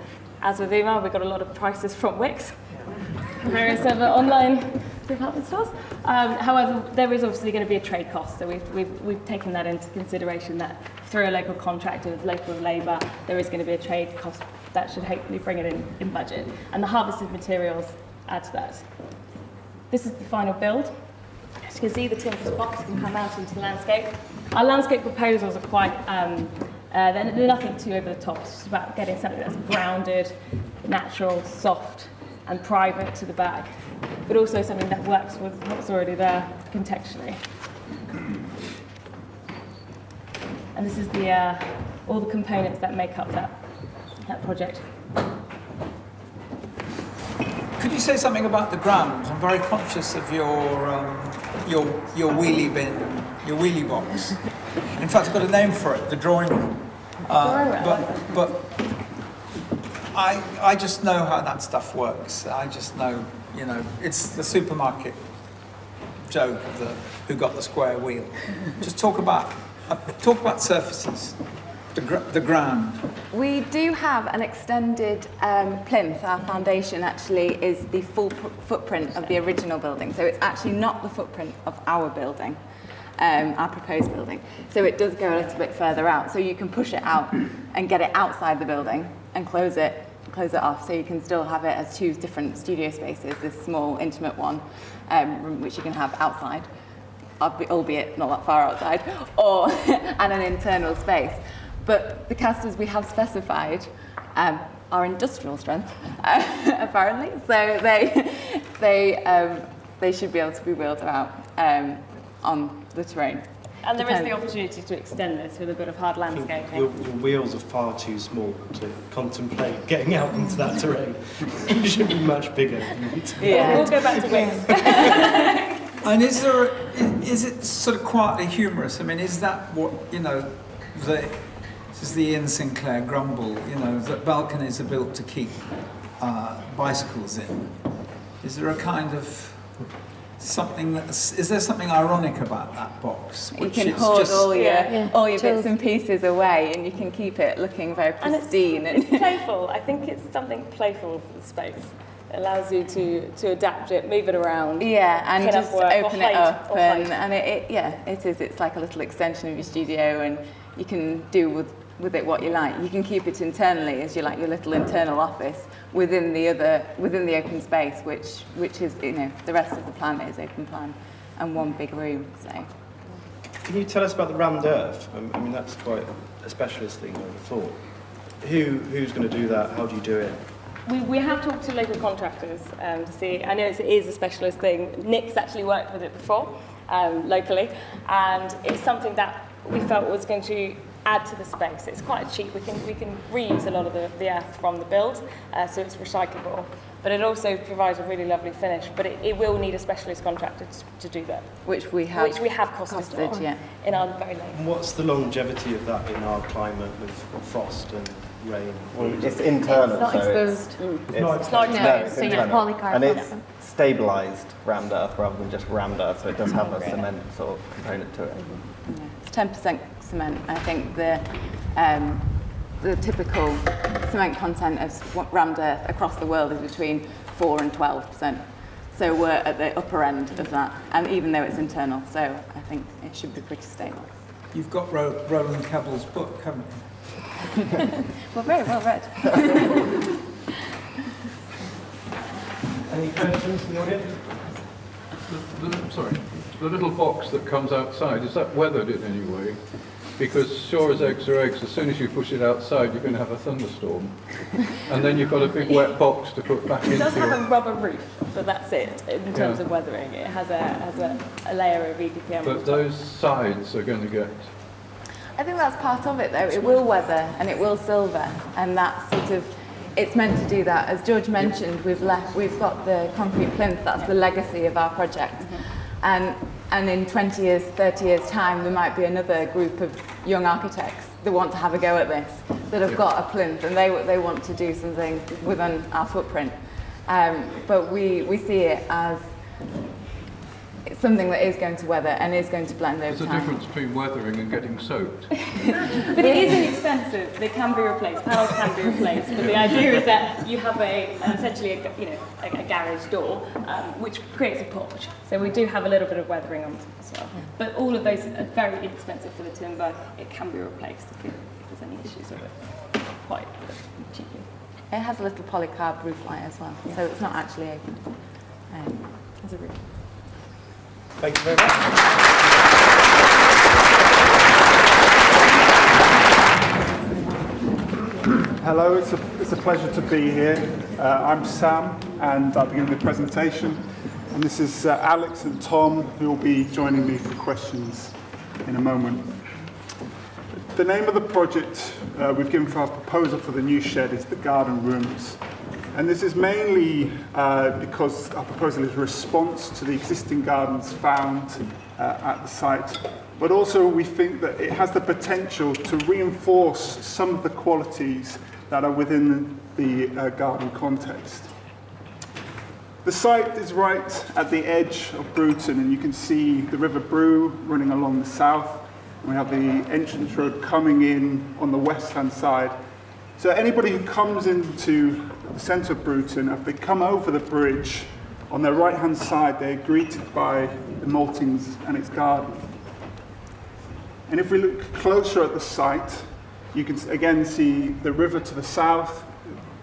As with Uma, we got a lot of prices from Wix, various other online department stores. However, there is obviously going to be a trade cost, so we've taken that into consideration that through a local contractor with local labour, there is going to be a trade cost that should hopefully bring it in budget. And the harvested materials add to that. This is the final build. As you can see, the timber box can come out into the landscape. Our landscape proposals are quite, they're nothing too over the top. It's just about getting something that's grounded, natural, soft, and private to the back, but also something that works with what's already there contextually. And this is all the components that make up that project. Could you say something about the ground? I'm very conscious of your wheelie bin, your wheelie box. In fact, I've got a name for it, the drawing room. But I just know how that stuff works. I just know, you know, it's the supermarket joke of who got the square wheel. Just talk about surfaces. The ground. We do have an extended plinth. Our foundation actually is the full footprint of the original building. So it's actually not the footprint of our building, our proposed building. So it does go a little bit further out. So you can push it out and get it outside the building and close it off. So you can still have it as 2 different studio spaces, this small intimate one, which you can have outside, albeit not that far outside, or and an internal space. But the casters we have specified are industrial strength, apparently. So they should be able to be wheeled about on the terrain. And there is the opportunity to extend this with a bit of hard landscaping. Your wheels are far too small to contemplate getting out into that terrain. You should be much bigger. Yeah. We'll go back to Wix. And is it sort of quietly humorous? I mean, is that what, you know, Does the Ian Sinclair grumble, you know, that balconies are built to keep bicycles in? Is there a kind of something is there something ironic about that box? You can hoard all your bits and pieces away, and you can keep it looking very pristine. And it's playful. I think it's something playful for the space. It allows you to adapt it, move it around. Yeah, and just open it up, and it is. It's like a little extension of your studio, and you can do with it what you like. You can keep it internally as you like, your little internal office within the open space, which is, you know, the rest of the plan is open plan and one big room. So, can you tell us about the rammed earth? I mean, that's quite a specialist thing, I would have thought. Who's going to do that? How do you do it? We have talked to local contractors to see. I know it is a specialist thing. Nick's actually worked with it before, locally, and it's something that we felt was going to add to the space. It's quite cheap. We can reuse a lot of the earth from the build, so it's recyclable. But it also provides a really lovely finish. But it will need a specialist contractor to do that, which we have costed in our very late. And what's the longevity of that in our climate with frost and rain? Well, it's internal, it's not so exposed. It's not exposed. So you have polycarbonate. And it's stabilised rammed earth rather than just rammed earth, so it does have a cement sort of component to it. Yeah, it's 10% cement. I think the typical cement content of rammed earth across the world is between 4 and 12%. So we're at the upper end of that, and even though it's internal, so I think it should be pretty stable. You've got Roland Campbell's book, haven't you? Well, very well read. Any questions from the audience? The little box that comes outside, is that weathered in any way? Because sure as eggs are eggs, as soon as you push it outside, you're going to have a thunderstorm. And then you've got a big wet box to put back into. It does have a rubber roof, but that's it in terms of weathering. It has a layer of EPPM. But those sides are going to get... I think that's part of it, though. It will weather and it will silver, and that's sort of, it's meant to do that. As George mentioned, we've got the concrete plinth. That's the legacy of our project, and in 20 years, 30 years' time, there might be another group of young architects that want to have a go at this, that have got a plinth, and they want to do something within our footprint. But we see it as it's something that is going to weather and is going to blend over time. There's a difference between weathering and getting soaked. But it is inexpensive. They can be replaced. Panels can be replaced. But the idea is that you have essentially a garage door, which creates a porch. So we do have a little bit of weathering on it as well. But all of those are very inexpensive for the timber. It can be replaced if there's any issues with it. Quite cheaply. It has a little polycarb roof light as well, so it's not actually open. It's a roof. Thank you very much. Hello, it's a pleasure to be here. I'm Sam, and I'll begin the presentation. And this is Alex and Tom, who will be joining me for questions in a moment. The name of the project we've given for our proposal for the new shed is the Garden Rooms. And this is mainly because our proposal is a response to the existing gardens found at the site, but also we think that it has the potential to reinforce some of the qualities that are within the garden context. The site is right at the edge of Bruton, and you can see the River Brue running along the south. We have the entrance road coming in on the west-hand side. So anybody who comes into the centre of Bruton, if they come over the bridge, on their right-hand side, they're greeted by the Maltings and its garden. And if we look closer at the site, you can again see the river to the south,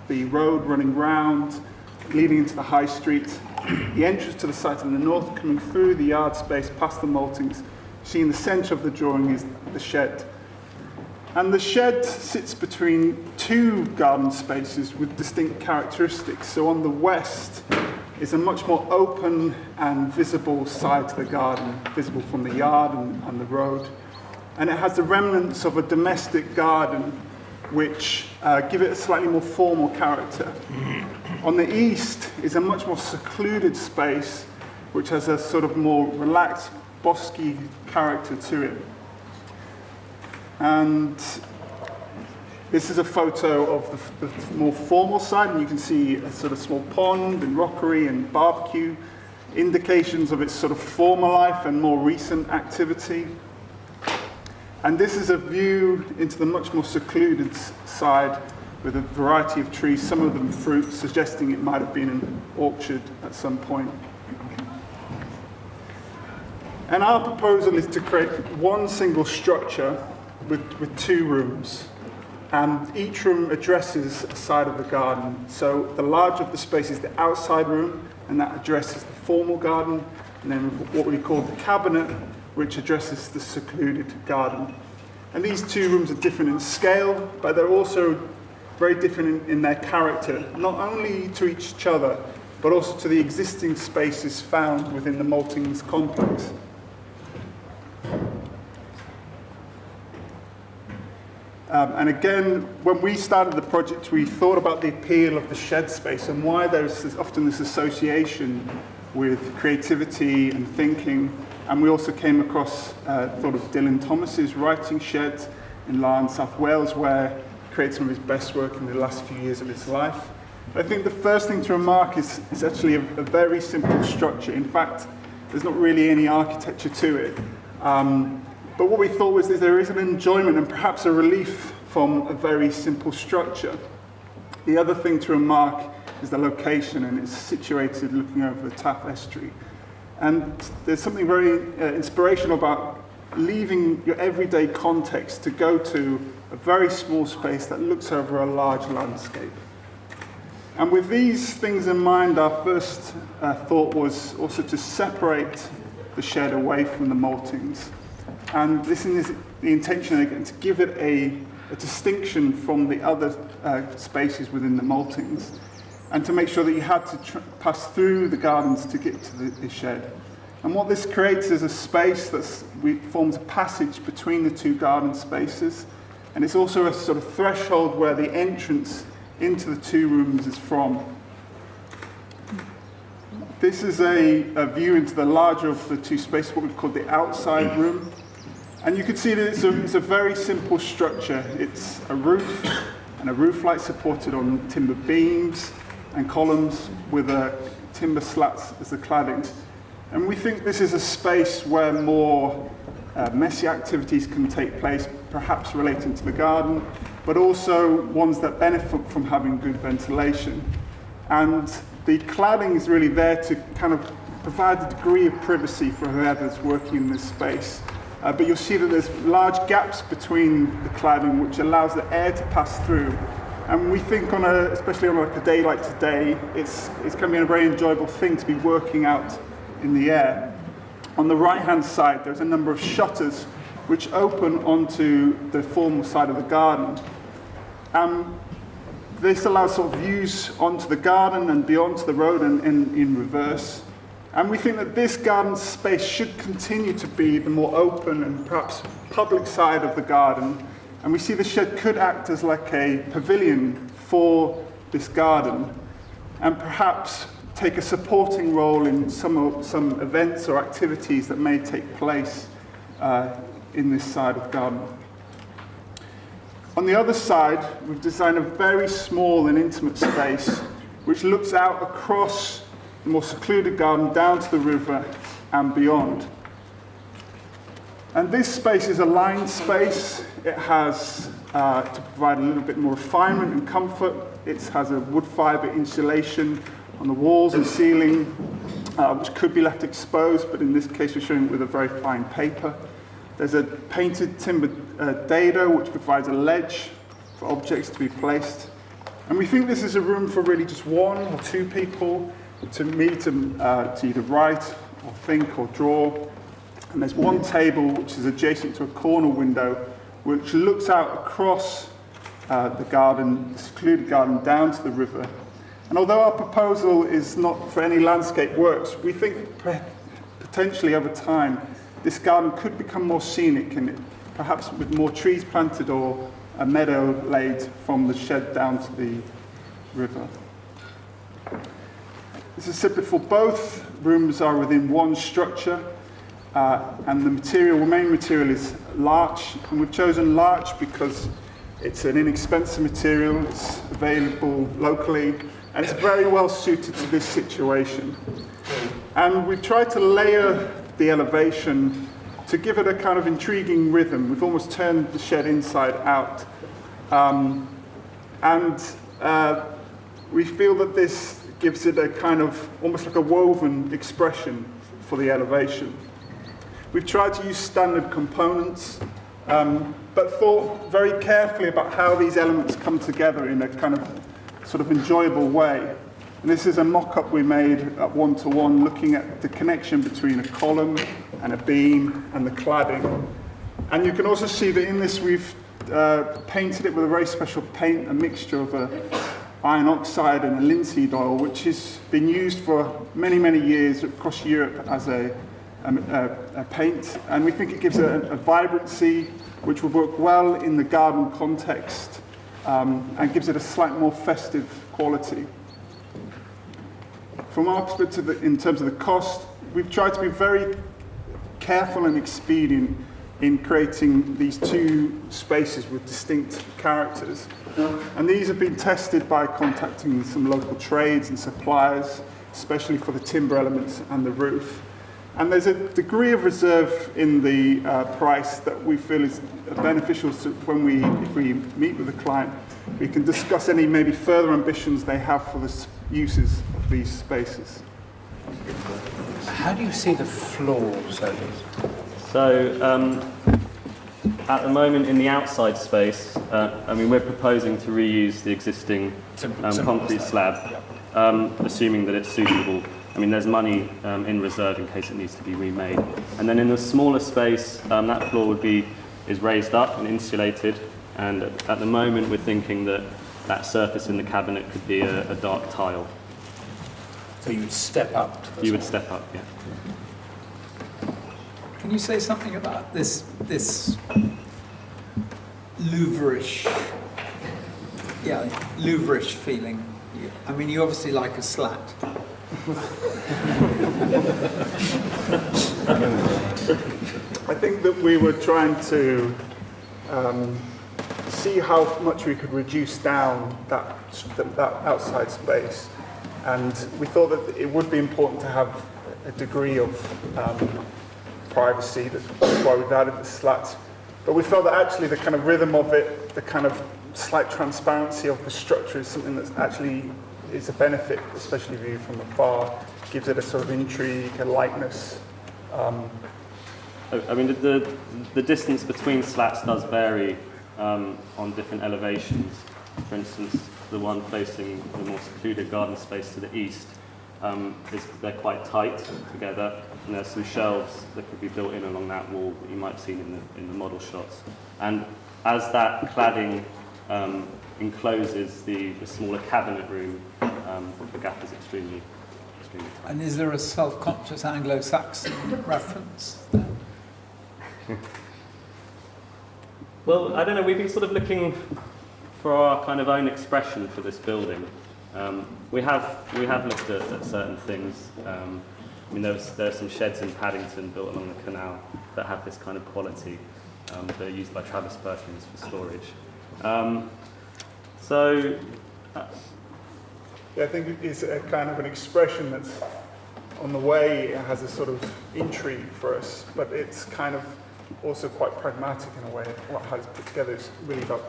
the road running round, leading into the high street, the entrance to the site in the north, coming through the yard space past the Maltings. See in the centre of the drawing is the shed. And the shed sits between two garden spaces with distinct characteristics. So on the west is a much more open and visible side to the garden, visible from the yard and the road. And it has the remnants of a domestic garden which give it a slightly more formal character. On the east is a much more secluded space which has a sort of more relaxed, bosky character to it. And This is a photo of the more formal side, and you can see a sort of small pond and rockery and barbecue, indications of its sort of former life and more recent activity. And this is a view into the much more secluded side with a variety of trees, some of them fruit, suggesting it might have been an orchard at some point. And our proposal is to create one single structure with 2 rooms. And each room addresses a side of the garden. So the larger of the space is the outside room, and that addresses the formal garden. And then what we call the cabinet, which addresses the secluded garden. And these 2 rooms are different in scale, but they're also very different in their character, not only to each other, but also to the existing spaces found within the Maltings complex. And again, when we started the project, we thought about the appeal of the shed space and why there's often this association with creativity and thinking. And we also came across, thought of Dylan Thomas's writing shed in Larne, South Wales, where he created some of his best work in the last few years of his life. I think the first thing to remark is actually a very simple structure. In fact, there's not really any architecture to it. But what we thought was that there is an enjoyment and perhaps a relief from a very simple structure. The other thing to remark is the location, and it's situated looking over the Taff Estuary. And there's something very inspirational about leaving your everyday context to go to a very small space that looks over a large landscape. And with these things in mind, our first thought was also to separate the shed away from the Maltings. And this is the intention, again, to give it a distinction from the other spaces within the Maltings, and to make sure that you had to pass through the gardens to get to the shed. And what this creates is a space that forms a passage between the 2 garden spaces, and it's also a sort of threshold where the entrance into the 2 rooms is from. This is a view into the larger of the 2 spaces, what we've called the outside room. And you can see that it's a very simple structure. It's a roof and a roof light supported on timber beams and columns with timber slats as the cladding. And we think this is a space where more messy activities can take place, perhaps relating to the garden, but also ones that benefit from having good ventilation. And the cladding is really there to kind of provide a degree of privacy for whoever's working in this space. But you'll see that there's large gaps between the cladding, which allows the air to pass through. And we think, especially on a day like today, it's going to be a very enjoyable thing to be working out in the air. On the right-hand side, there's a number of shutters which open onto the formal side of the garden. This allows sort of views onto the garden and beyond to the road and in reverse. And we think that this garden space should continue to be the more open and perhaps public side of the garden. And we see the shed could act as like a pavilion for this garden, and perhaps take a supporting role in some events or activities that may take place in this side of the garden. On the other side, we've designed a very small and intimate space which looks out across the more secluded garden down to the river and beyond. And this space is a lined space. It has, to provide a little bit more refinement and comfort, it has a wood fibre insulation on the walls and ceiling, which could be left exposed, but in this case we're showing it with a very fine paper. There's a painted timber dado, which provides a ledge for objects to be placed. And we think this is a room for really just 1 or 2 people to meet and to either write or think or draw. And there's one table which is adjacent to a corner window which looks out across the garden, the secluded garden, down to the river. And although our proposal is not for any landscape works, we think potentially over time this garden could become more scenic, and perhaps with more trees planted or a meadow laid from the shed down to the river. As I said before, both rooms are within one structure, and the main material is larch, and we've chosen larch because It's an inexpensive material, it's available locally, and it's very well suited to this situation. And we've tried to layer the elevation to give it a kind of intriguing rhythm. We've almost turned the shed inside out. We feel that this gives it a kind of, almost like a woven expression for the elevation. We've tried to use standard components, but thought very carefully about how these elements come together in a kind of sort of enjoyable way. And this is a mock-up we made at 1-to-1, looking at the connection between a column and a beam and the cladding. And you can also see that in this we've painted it with a very special paint, a mixture of iron oxide and a linseed oil, which has been used for many, many years across Europe as a paint. And we think it gives a vibrancy which will work well in the garden context and gives it a slightly more festive quality. From our perspective, in terms of the cost, we've tried to be very careful and expedient in creating these two spaces with distinct characters. And these have been tested by contacting some local trades and suppliers, especially for the timber elements and the roof. And there's a degree of reserve in the price that we feel is beneficial to if we meet with the client, we can discuss any maybe further ambitions they have for the uses of these spaces. How do you see the floor surface? So, at the moment in the outside space, we're proposing to reuse the existing concrete slab, assuming that it's suitable. There's money in reserve in case it needs to be remade. And then in the smaller space, that floor is raised up and insulated. And at the moment, we're thinking that surface in the cabinet could be a dark tile. So you would step up to the You would step up, yeah. Can you say something about this Louvre-ish feeling? You obviously like a slat. I think that we were trying to see how much we could reduce down that outside space, and we thought that it would be important to have a degree of privacy. That's why we've added the slats. But we felt that actually the kind of rhythm of it, the kind of slight transparency of the structure is something that actually is a benefit, especially viewed from afar. Gives it a sort of intrigue, a lightness. The distance between slats does vary on different elevations. For instance, the one facing the more secluded garden space to the east, they're quite tight together, and there's some shelves that could be built in along that wall that you might have seen in the model shots. And as that cladding encloses the smaller cabinet room, the gap is extremely tight. And is there a self-conscious Anglo-Saxon reference there? Well, I don't know, we've been sort of looking for our kind of own expression for this building. We have looked at certain things. There are some sheds in Paddington built along the canal that have this kind of quality. They're used by Travis Perkins for storage. I think it's a kind of an expression that's on the way. It has a sort of intrigue for us, but it's kind of also quite pragmatic in a way. What has put together is really about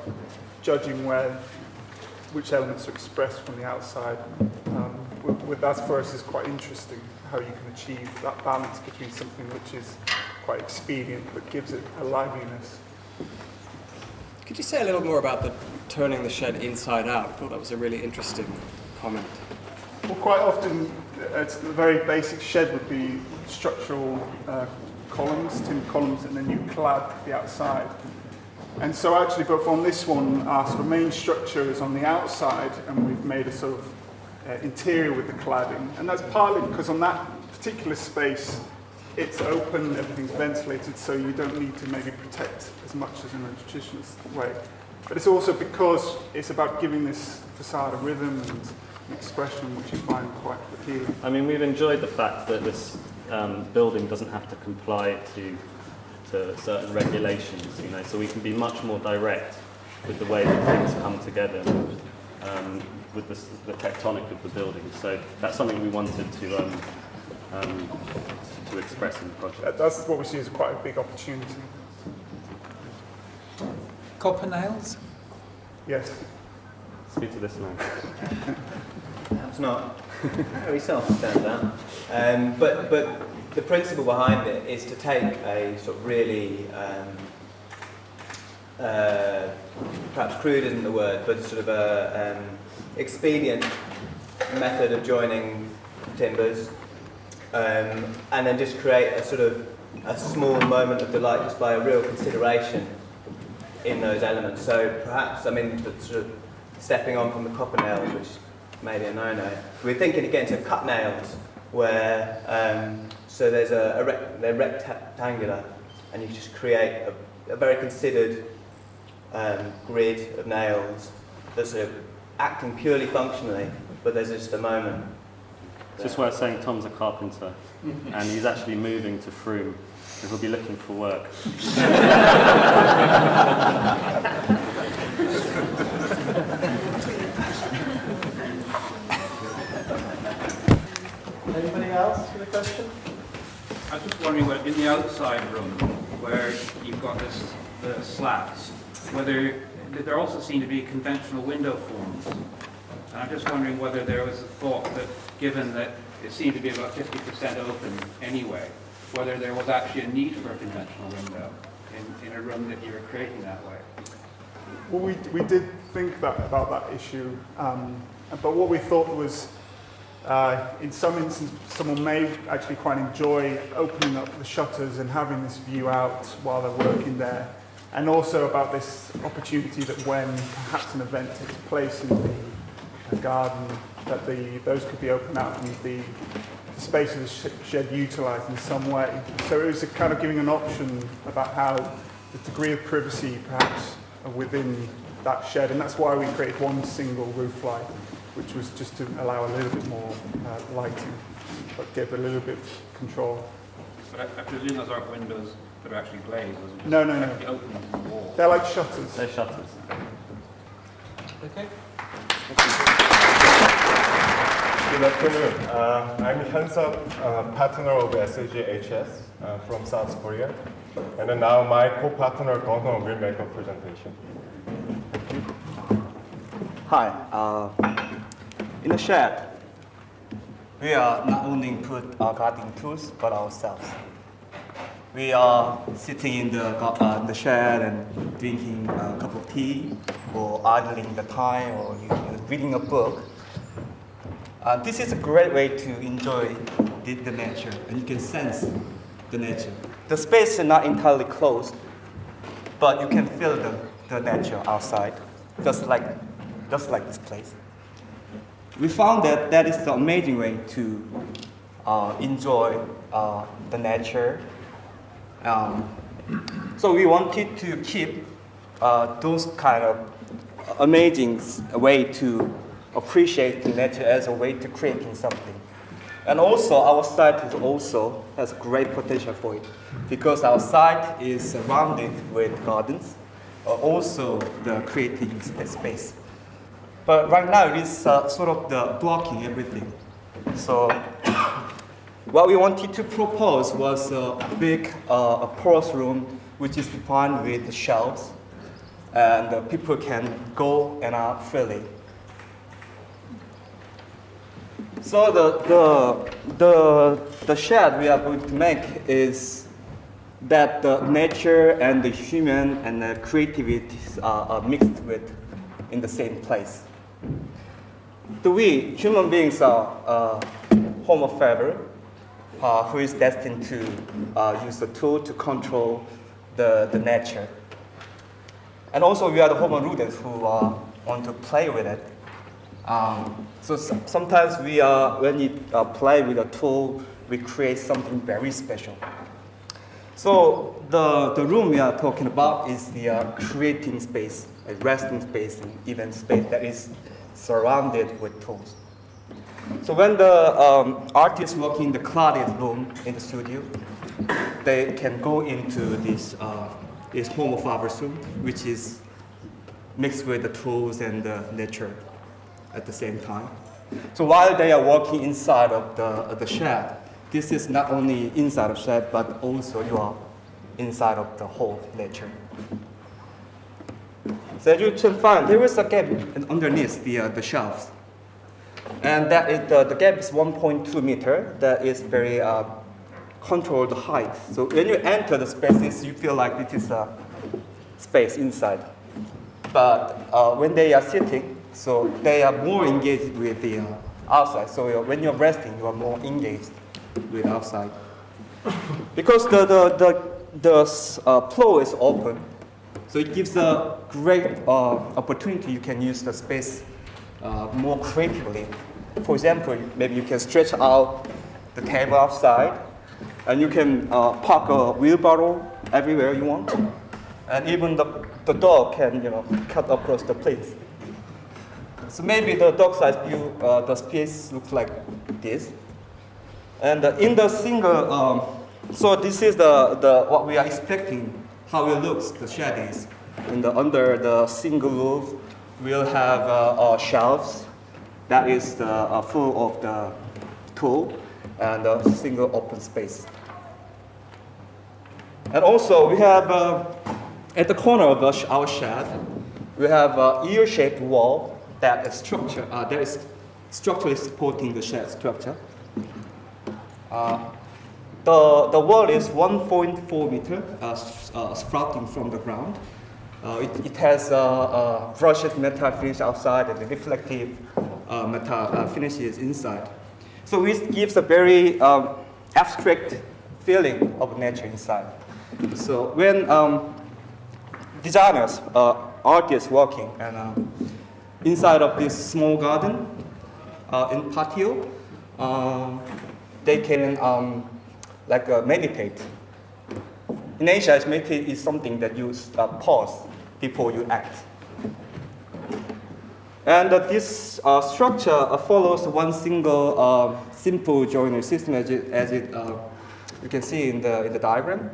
judging which elements are expressed from the outside. That for us is quite interesting, how you can achieve that balance between something which is quite expedient but gives it a liveliness. Could you say a little more about turning the shed inside out? I thought that was a really interesting comment. Well, quite often, it's a very basic shed would be structural columns, timber columns, and then you clad the outside. And so actually, but on this one, our sort of main structure is on the outside, and we've made a sort of interior with the cladding. And that's partly because on that particular space, it's open, everything's ventilated, so you don't need to maybe protect as much as in a traditional way. But it's also because it's about giving this facade a rhythm and an expression which you find quite appealing. We've enjoyed the fact that this building doesn't have to comply to certain regulations, so we can be much more direct with the way that things come together, with the tectonic of the building. So that's something we wanted to express in the project. That's what we see as quite a big opportunity. Copper nails? Yes. Speak to this man. Perhaps not. Very self-stands out. But the principle behind it is to take a sort of really, perhaps crude isn't the word, but sort of a expedient method of joining timbers, and then just create a sort of a small moment of delight just by a real consideration in those elements. So perhaps, I mean, sort of stepping on from the copper nails, which may be a no-no. We're thinking again to cut nails, where so there's they're rectangular, and you just create a very considered grid of nails that's sort of acting purely functionally, but there's just a moment. It's just worth saying Tom's a carpenter, and he's actually moving to Frome, so he'll be looking for work. Anybody else with a question? I was just wondering, in the outside room, where you've got the slats, whether there also seem to be conventional window forms. And I'm just wondering whether there was a thought that, given that it seemed to be about 50% open anyway, whether there was actually a need for a conventional window in a room that you were creating that way. Well, we did think about that issue, but what we thought was, in some instances, someone may actually quite enjoy opening up the shutters and having this view out while they're working there, and also about this opportunity that when perhaps an event takes place in the garden, that those could be opened out and the space of the shed utilised in some way. So it was a kind of giving an option about how the degree of privacy perhaps within that shed, and that's why we created one single roof light, which was just to allow a little bit more lighting, but give a little bit of control. But I presume those aren't windows that are actually glazed. No. Open to the wall. They're like shutters. They're shutters. Okay. Good afternoon. I'm Hyun-suk, partner of SAGHS from South Korea. And then now my co-partner Gong will make a presentation. Hi. In the shed, we are not only put our gardening tools, but ourselves. We are sitting in the shed and drinking a cup of tea, or idling the time, or reading a book. This is a great way to enjoy the nature, and you can sense the nature. The space is not entirely closed, but you can feel the nature outside, just like this place. We found that is the amazing way to enjoy the nature. So we wanted to keep those kind of amazing way to appreciate the nature as a way to creating something. And also our site has great potential for it, because our site is surrounded with gardens, also the creating space. But right now it is sort of the blocking everything. So what we wanted to propose was a big porous room, which is defined with shelves, and people can go and out freely. So the shed we are going to make is that the nature and the human and the creativity are mixed with in the same place. We human beings are Homo faber, who is destined to use the tool to control the nature. And also we are the Homo ludens who want to play with it. So sometimes when you play with a tool, we create something very special. So the room we are talking about is the creating space, a resting space, and even space that is surrounded with tools. So when the artists work in the clouded room in the studio, they can go into this Homo faber room, which is mixed with the tools and the nature at the same time. So while they are working inside of the shed, this is not only inside of shed, but also you are inside of the whole nature. So as you can find, there is a gap underneath the shelves. And that is the gap is 1.2 meter. That is very controlled height. So when you enter the spaces, you feel like it is a space inside. But when they are sitting, so they are more engaged with the outside. So when you're resting, you are more engaged with outside. Because the floor is open, so it gives a great opportunity. You can use the space more creatively. For example, maybe you can stretch out the table outside, and you can park a wheelbarrow everywhere you want. And even the dog can, cut across the place. So maybe the dog size view, the space looks like this. And in the single, so this is the what we are expecting, how it looks, the shed is. Under the single roof, we'll have shelves that is full of the tool and a single open space. And also we have, at the corner of our shed, we have an ear-shaped wall that is structurally supporting the shed structure. The wall is 1.4 meter, sprouting from the ground. It has brushed metal finish outside and the reflective metal finishes inside. So it gives a very abstract feeling of nature inside. So when designers, artists working and inside of this small garden in patio, they can meditate. In Asia, meditate is something that you pause before you act. And this structure follows one single simple joinery system, as you can see in the diagram.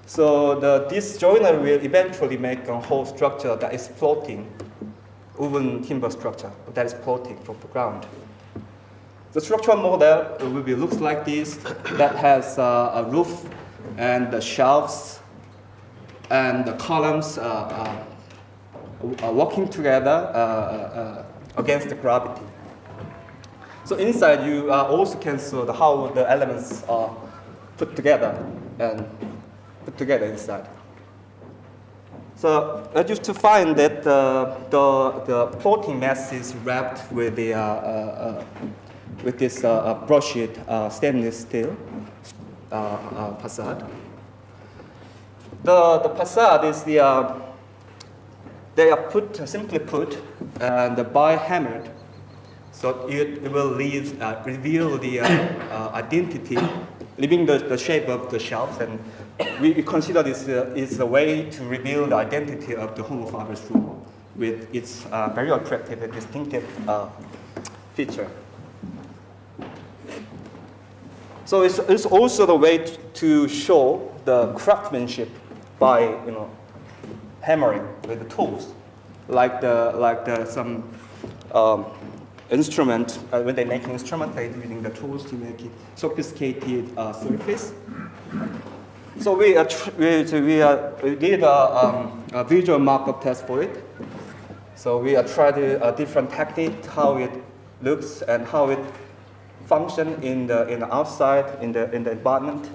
So this joinery will eventually make a whole structure that is floating, woven timber structure that is floating from the ground. The structural model looks like this, that has a roof and the shelves and the columns working together against the gravity. So inside you also can see how the elements are put together inside. So I used to find that the floating mass is wrapped with this brushed stainless steel facade. The facade is they are simply put and by hammered, so it will reveal the identity, leaving the shape of the shelves, and we consider this is a way to reveal the identity of the Homo faber's room with its very attractive and distinctive feature. So it's also the way to show the craftsmanship by hammering with the tools, like some instrument. When they make an instrument, they're using the tools to make it sophisticated surface. So we did a visual markup test for it. So we tried a different technique, how it looks and how it function in the outside, in the environment.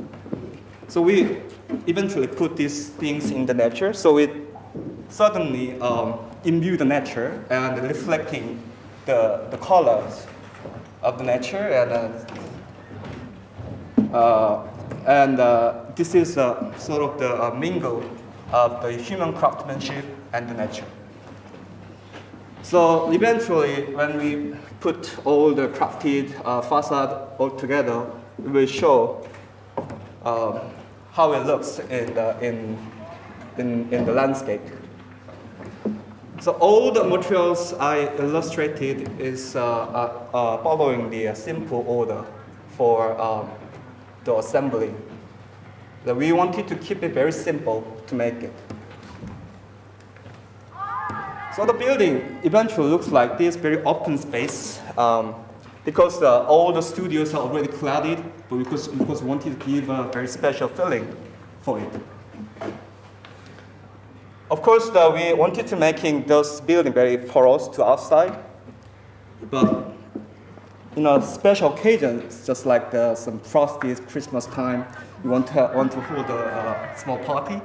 So we eventually put these things in the nature. So it suddenly imbue the nature and reflecting the colors of the nature, and this is sort of the mingle of the human craftsmanship and the nature. So eventually, when we put all the crafted facade all together, we will show how it looks in the landscape. So all the materials I illustrated is following the simple order for the assembly. We wanted to keep it very simple to make it. So the building eventually looks like this very open space because all the studios are already crowded, but because we wanted to give a very special feeling for it. Of course, we wanted to making those building very porous to outside, but special occasions, just like some frosty Christmas time, you want to hold a small party.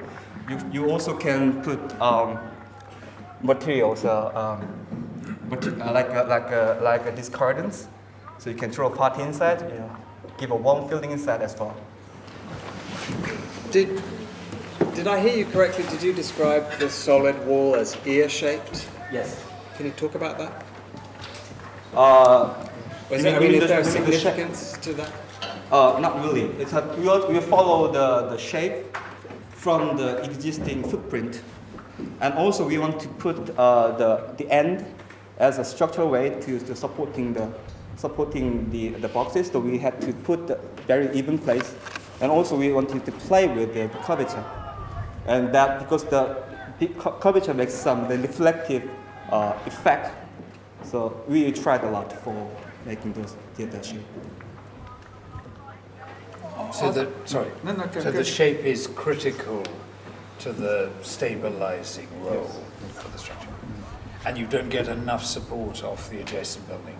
You also can put materials like these curtains, so you can throw a party inside. Give a warm feeling inside as well. Did I hear you correctly? Did you describe the solid wall as ear-shaped? Yes. Can you talk about that? Is there a significance to that? Not really. We follow the shape from the existing footprint, and also we want to put the end as a structural way to supporting the boxes. So we had to put the very even place, and also we wanted to play with the curvature, and that because the curvature makes some reflective effect. So we tried a lot for making those theater shape. So the shape is critical to the stabilizing role of the structure, and you don't get enough support off the adjacent building.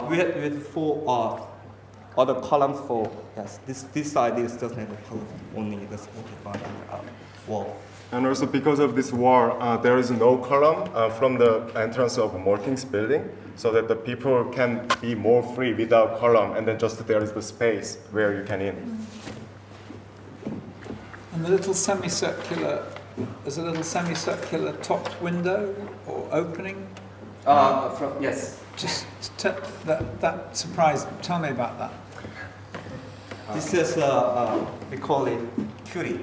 We had 4 other columns for yes. This side doesn't have a column, only the supported wall. And also because of this wall, there is no column from the entrance of Maltings building, so that the people can be more free without column, and then just there is the space where you can in. And the little semicircular, there's a little semicircular topped window or opening? Yes. Just that surprised. Tell me about that. This is we call it cutie.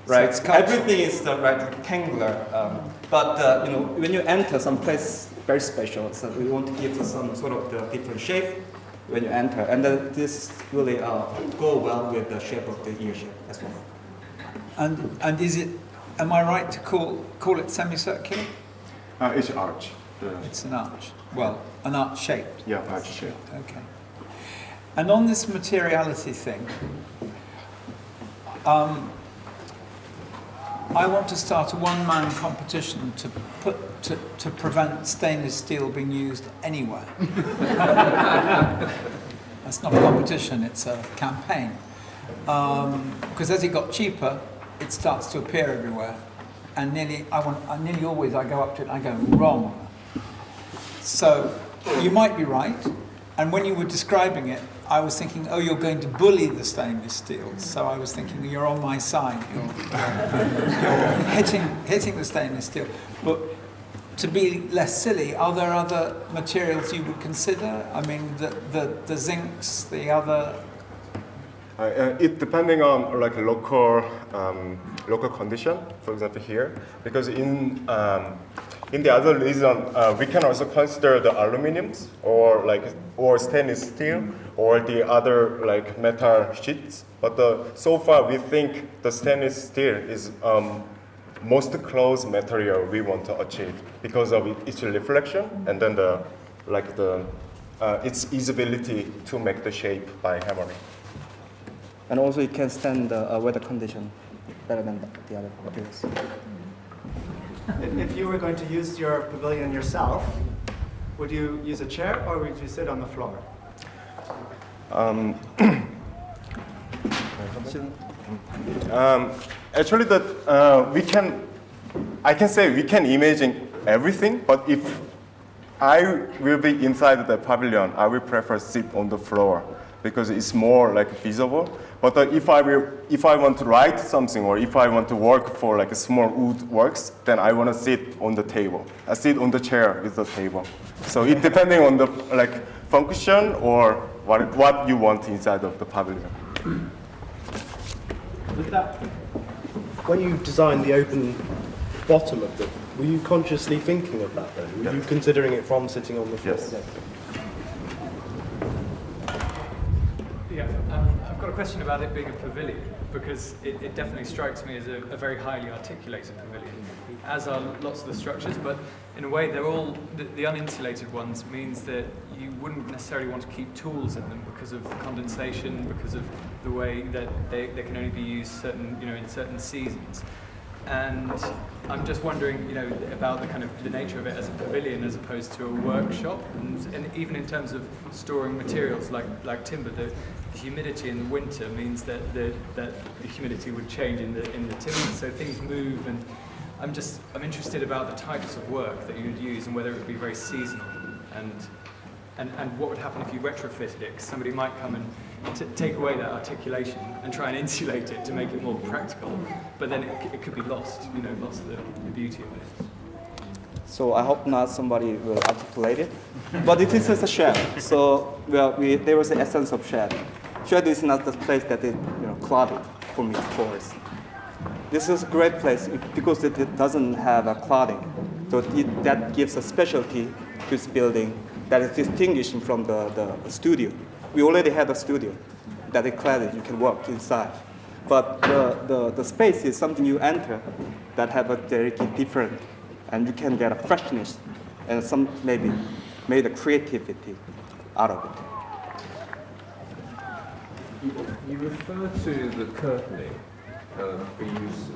Right. So everything is rectangular, but when you enter some place very special, so we want to give some sort of the different shape when you enter, and then this really go well with the shape of the ear shape as well. And is it? Am I right to call it semicircular? It's arch. It's an arch. Well, an arch shaped. Yeah, arch shaped. Okay. And on this materiality thing, I want to start a one-man competition to prevent stainless steel being used anywhere. That's not a competition; it's a campaign. Because as it got cheaper, it starts to appear everywhere, and nearly always I go up to it and I go wrong. So you might be right, and when you were describing it, I was thinking, oh, you're going to bully the stainless steel. So I was thinking, you're on my side. You're hitting the stainless steel. But to be less silly, are there other materials you would consider? I mean, the zincs, the other. It depending on like local condition. For example, here, because in the other region, we can also consider the aluminiums or stainless steel or the other like metal sheets. But so far, we think the stainless steel is most close material we want to achieve because of its reflection and then its easyability to make the shape by hammering. And also, it can stand the weather condition better than the other materials. If you were going to use your pavilion yourself, would you use a chair or would you sit on the floor? Actually, I can say we can imagine everything, but if I will be inside the pavilion, I will prefer sit on the floor because it's more like visible. But if I want to write something or if I want to work for like a small wood works, then I want to sit on the table. I sit on the chair with the table. So it depending on the like function or what you want inside of the pavilion. With that, when you designed the open bottom of it, were you consciously thinking of that then? Were you considering it from sitting on the floor? Yes. Yeah, I've got a question about it being a pavilion, because it definitely strikes me as a very highly articulated pavilion, as are lots of the structures, but in a way they're all, the uninsulated ones means that you wouldn't necessarily want to keep tools in them because of condensation, because of the way that they can only be used certain, in certain seasons. And I'm just wondering, about the kind of the nature of it as a pavilion as opposed to a workshop, and even in terms of storing materials like timber, the humidity in the winter means that the humidity would change in the timber, so things move. And I'm interested about the types of work that you would use and whether it would be very seasonal, and what would happen if you retrofitted it, because somebody might come and take away that articulation and try and insulate it to make it more practical, but then it could be lost, lost the beauty of it. So I hope not somebody will articulate it, but it is a shed. So there was the essence of shed. Shed is not the place that is clouded for me, of course. This is a great place because it doesn't have a clouding, so that gives a specialty to this building that is distinguished from the studio. We already have a studio that is cladded, you can work inside. But the space is something you enter that have a very different, and you can get a freshness and some maybe made a creativity out of it. You refer to the curtaining for use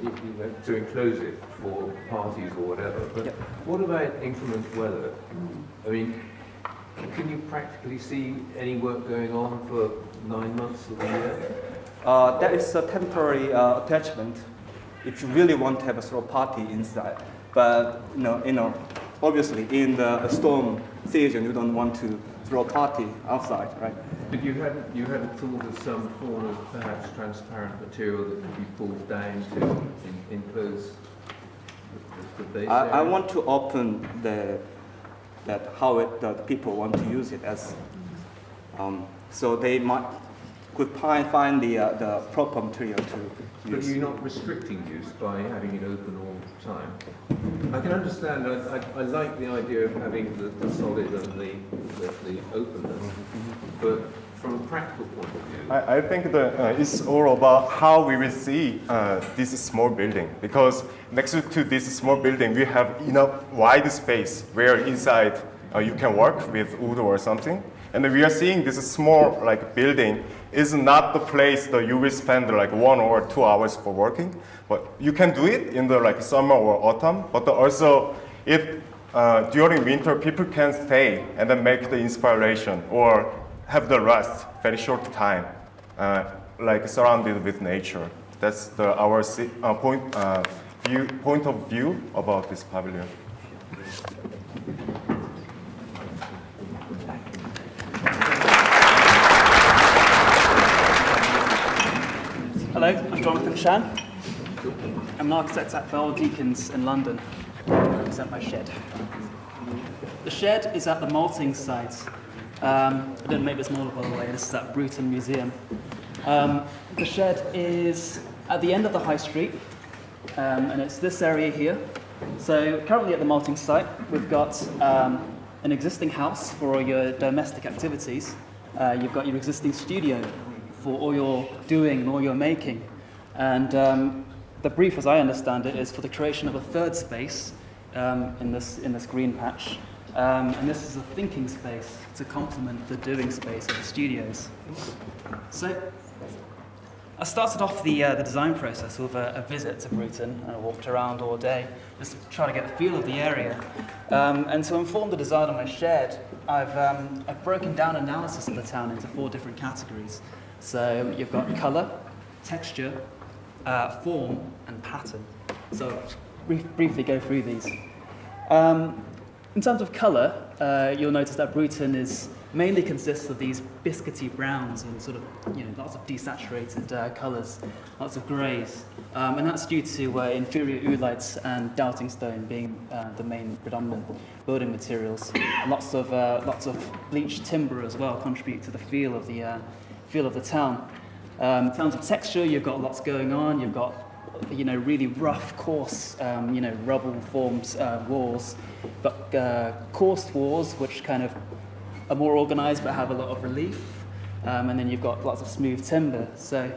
to enclose it for parties or whatever, but what about inclement weather? I mean, can you practically see any work going on for 9 months of the year? That is a temporary attachment if you really want to have a sort of party inside. But obviously in the storm season you don't want to throw a party outside, right? But you hadn't thought of some form of perhaps transparent material that could be pulled down to enclose the base area? I want to open how the people want to use it as, so they could find the proper material to use. But you're not restricting use by having it open all the time. I can understand. I like the idea of having the solid and the openness, but from a practical point of view, I think it's all about how we will see this small building, because next to this small building we have enough wide space where inside you can work with wood or something, and we are seeing this small building is not the place that you will spend 1 or 2 hours for working, but you can do it in the summer or autumn, but also if during winter people can stay and then make the inspiration or have the rest very short time, surrounded with nature. That's our point of view about this pavilion. Hello, I'm Jonathan Shan. I'm an architect at Bell Deacons in London. I represent my shed. The shed is at the Maltings site. I didn't make this model, by the way. This is at Bruton Museum. The shed is at the end of the high street, and it's this area here. So currently at the Maltings site, we've got an existing house for all your domestic activities. You've got your existing studio for all your doing and all your making. And the brief, as I understand it, is for the creation of a third space in this green patch. And this is a thinking space to complement the doing space of the studios. So I started off the design process with a visit to Bruton, and I walked around all day just to try to get a feel of the area. And to inform the design of my shed, I've broken down analysis of the town into 4 different categories. So you've got colour, texture, form, and pattern. So briefly go through these. In terms of colour, you'll notice that Bruton mainly consists of these biscuity browns and sort of, lots of desaturated colours, lots of greys. And that's due to inferior oolites and doubting stone being the main predominant building materials. Lots of bleached timber as well contribute to the feel of the town. In terms of texture, you've got lots going on. You've got really rough, coarse, rubble formed walls, but coarse walls which kind of are more organised but have a lot of relief. and then you've got lots of smooth timber. So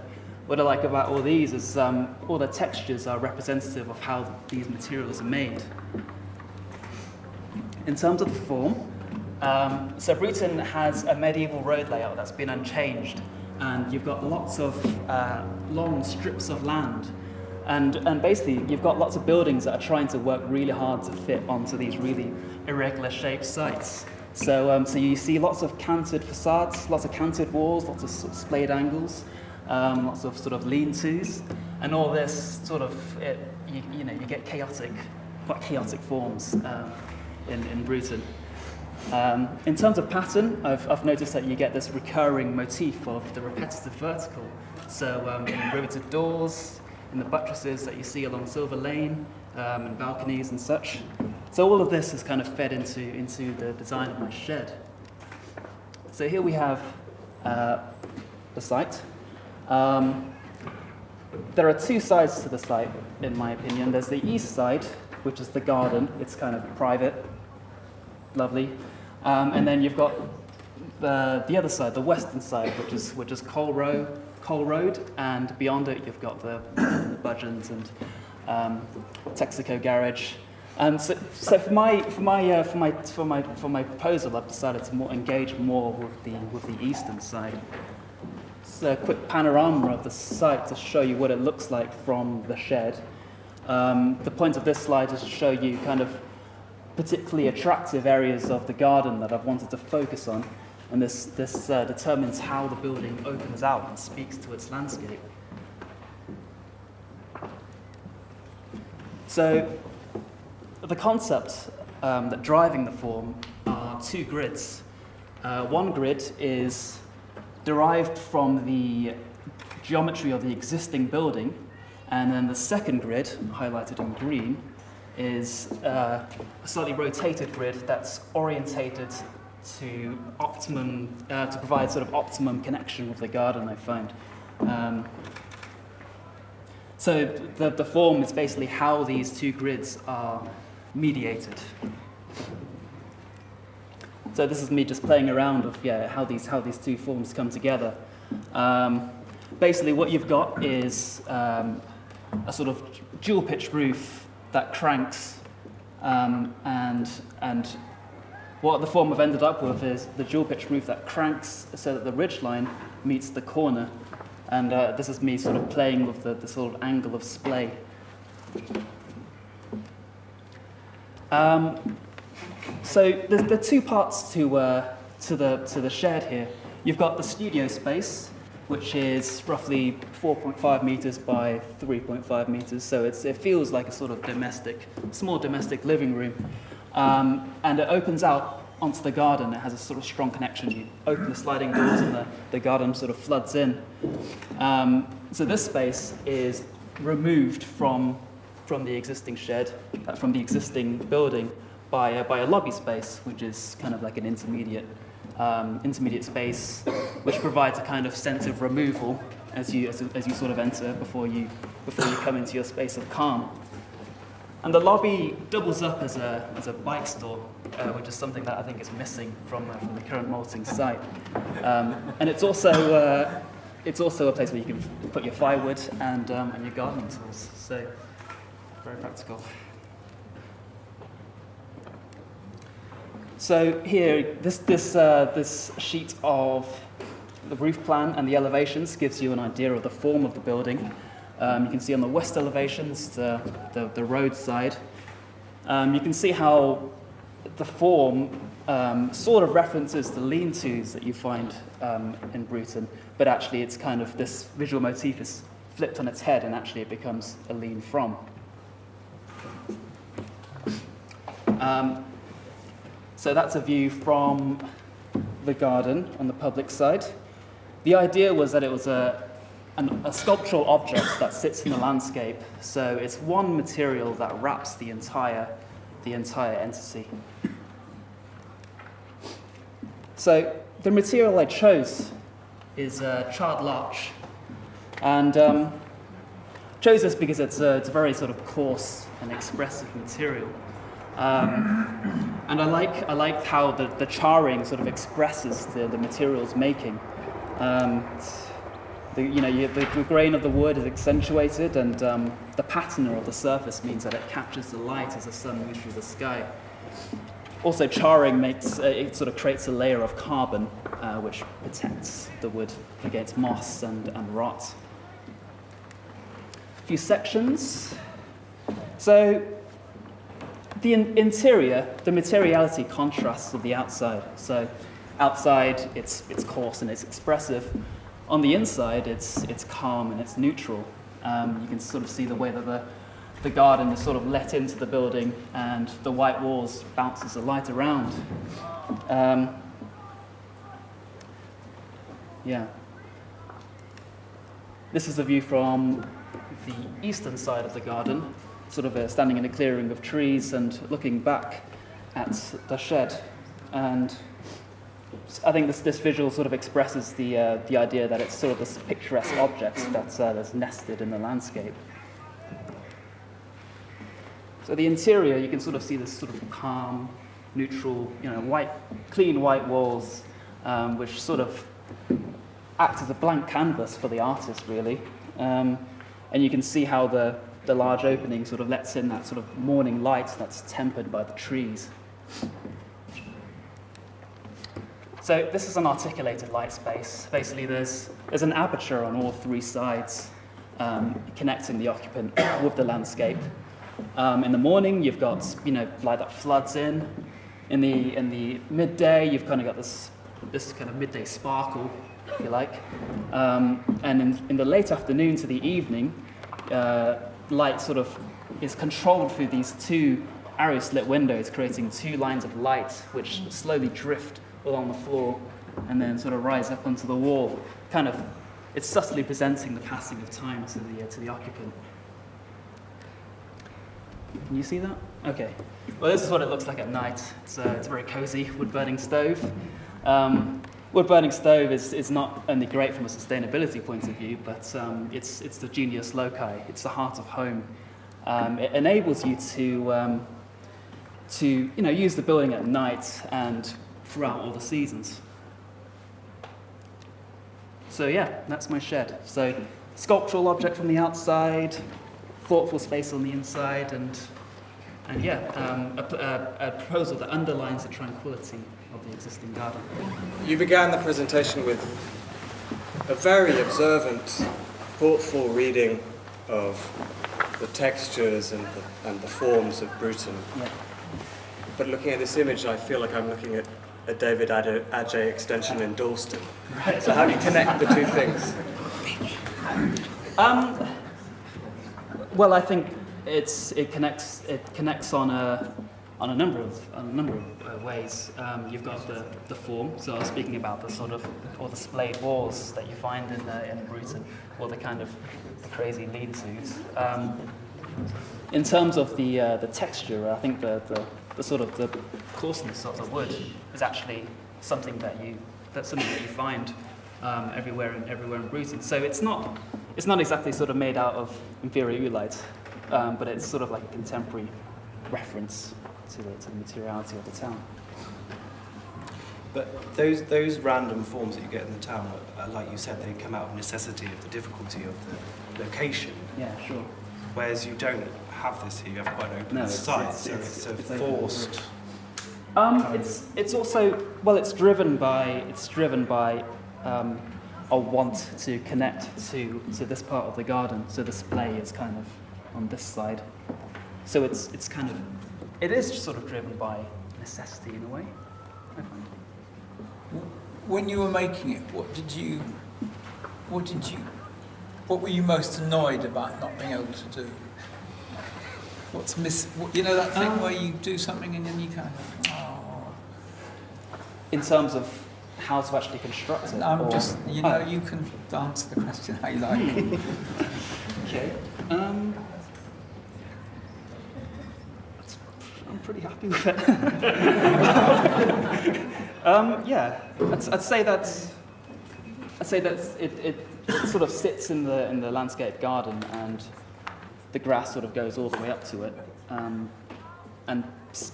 what I like about all these is all the textures are representative of how these materials are made. In terms of the form, so Bruton has a medieval road layout that's been unchanged, and you've got lots of long strips of land. And basically, you've got lots of buildings that are trying to work really hard to fit onto these really irregular shaped sites. So you see lots of canted facades, lots of canted walls, lots of, sort of splayed angles, lots of sort of lean-tos, and all this sort of, you get quite chaotic forms in Bruton. In terms of pattern, I've noticed that you get this recurring motif of the repetitive vertical. So in riveted doors, in the buttresses that you see along Silver Lane, and balconies and such. So all of this is kind of fed into the design of my shed. So here we have the site. There are two sides to the site, in my opinion. There's the east side, which is the garden. It's kind of private, lovely. And then you've got the other side, the western side, which is Coal Road, and beyond it you've got the Budgeons and Texaco Garage. So for my proposal, I've decided to engage more with the eastern side. So a quick panorama of the site to show you what it looks like from the shed. The point of this slide is to show you kind of particularly attractive areas of the garden that I've wanted to focus on, and this determines how the building opens out and speaks to its landscape. So the concept that driving the form are two grids. One grid is derived from the geometry of the existing building, and then the second grid, highlighted in green, is a slightly rotated grid that's orientated to provide sort of optimum connection with the garden, I find. So the form is basically how these two grids are mediated. So this is me just playing around with how these two forms come together. Basically, what you've got is a sort of dual pitch roof that cranks, and what the form I've ended up with is the dual pitch roof that cranks so that the ridge line meets the corner, and this is me sort of playing with the sort of angle of splay. So there are two parts to the shed here. You've got the studio space, which is roughly 4.5 meters by 3.5 meters. So it feels like a sort of small domestic living room. And it opens out onto the garden. It has a sort of strong connection. You open the sliding doors and the garden sort of floods in. So this space is removed from the existing shed, from the existing building, by a lobby space, which is kind of like an intermediate space, which provides a kind of sense of removal as you sort of enter before you come into your space of calm. And the lobby doubles up as a bike store, which is something that I think is missing from the current Maltings site. And it's also a place where you can put your firewood and your gardening tools. So very practical. So here, this sheet of the roof plan and the elevations gives you an idea of the form of the building. You can see on the west elevations the road side. You can see how the form sort of references the lean-tos that you find in Bruton, but actually it's kind of this visual motif is flipped on its head, and actually it becomes a lean-from. So that's a view from the garden on the public side. The idea was that it was a sculptural object that sits in the landscape, so it's one material that wraps the entire entity. So the material I chose is charred larch, and chose this because it's a very sort of coarse and expressive material. And I like how the charring sort of expresses the material's making. The grain of the wood is accentuated, and the patina of the surface means that it captures the light as the sun moves through the sky. Also, charring it sort of creates a layer of carbon, which protects the wood against moss and rot. A few sections. So, the interior, the materiality contrasts with the outside. So, outside, it's coarse and it's expressive. On the inside, it's calm and it's neutral. You can sort of see the way that the garden is sort of let into the building, and the white walls bounces the light around. Yeah. This is a view from the eastern side of the garden, sort of standing in a clearing of trees and looking back at the shed. And I think this visual sort of expresses the idea that it's sort of this picturesque object that's nested in the landscape. So the interior, you can sort of see this sort of calm, neutral, clean white walls, which sort of act as a blank canvas for the artist, really. And you can see how the large opening sort of lets in that sort of morning light that's tempered by the trees. So this is an articulated light space. Basically, there's an aperture on all three sides, connecting the occupant with the landscape. In the morning, you've got light that floods in. In the midday, you've kind of got this kind of midday sparkle, if you like. And in the late afternoon to the evening, light sort of is controlled through these two arrow-slit windows, creating two lines of light which slowly drift along the floor and then sort of rise up onto the wall. It's subtly presenting the passing of time to the occupant. Can you see that? Okay. Well, this is what it looks like at night. It's a very cozy wood-burning stove. Wood-burning stove is not only great from a sustainability point of view, but it's the genius loci. It's the heart of home. It enables you to use the building at night and throughout all the seasons. So yeah, that's my shed. So sculptural object from the outside, thoughtful space on the inside, and a proposal that underlines the tranquility of the existing garden. You began the presentation with a very observant, thoughtful reading of the textures and the forms of Bruton. Yeah. But looking at this image, I feel like I'm looking at a David Adjaye extension in Dalston. Right. So how do you connect the two things? Well, I think it connects on a number of ways. You've got the form. So I was speaking about the sort of the splayed walls that you find in Bruton, or the kind of crazy lean-tos. In terms of the texture, I think the sort of the coarseness of the wood is actually something that you find everywhere in Bruton. So it's not exactly sort of made out of inferior oolite, but it's sort of like a contemporary reference to the materiality of the town. But those random forms that you get in the town, like you said, they come out of necessity, of the difficulty of the location. Yeah, sure. Whereas you don't have this here, you have quite an open site, so it's a forced. It's also, well, it's driven by a want to connect to this part of the garden. So the display is kind of on this side. So it is sort of driven by necessity in a way, I find. When you were making it, what were you most annoyed about not being able to do? What's that thing where you do something and then you kind of go, oh. In terms of how to actually construct it? You can answer the question how you like. Okay. I'm pretty happy with it. Yeah, I'd say that it sort of sits in the landscape garden, and the grass sort of goes all the way up to it, and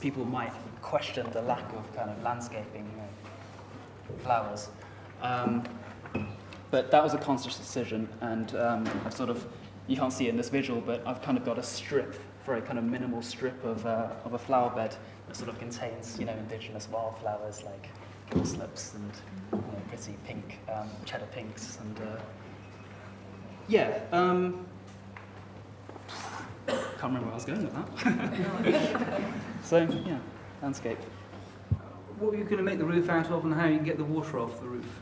people might question the lack of kind of landscaping, flowers. But that was a conscious decision, and I've sort of, you can't see it in this visual, but I've kind of got a strip, very kind of minimal strip of a flower bed that sort of contains, indigenous wildflowers like slips and pretty pink cheddar pinks and can't remember where I was going with that. So yeah, landscape. What were you going to make the roof out of, and how you can get the water off the roof?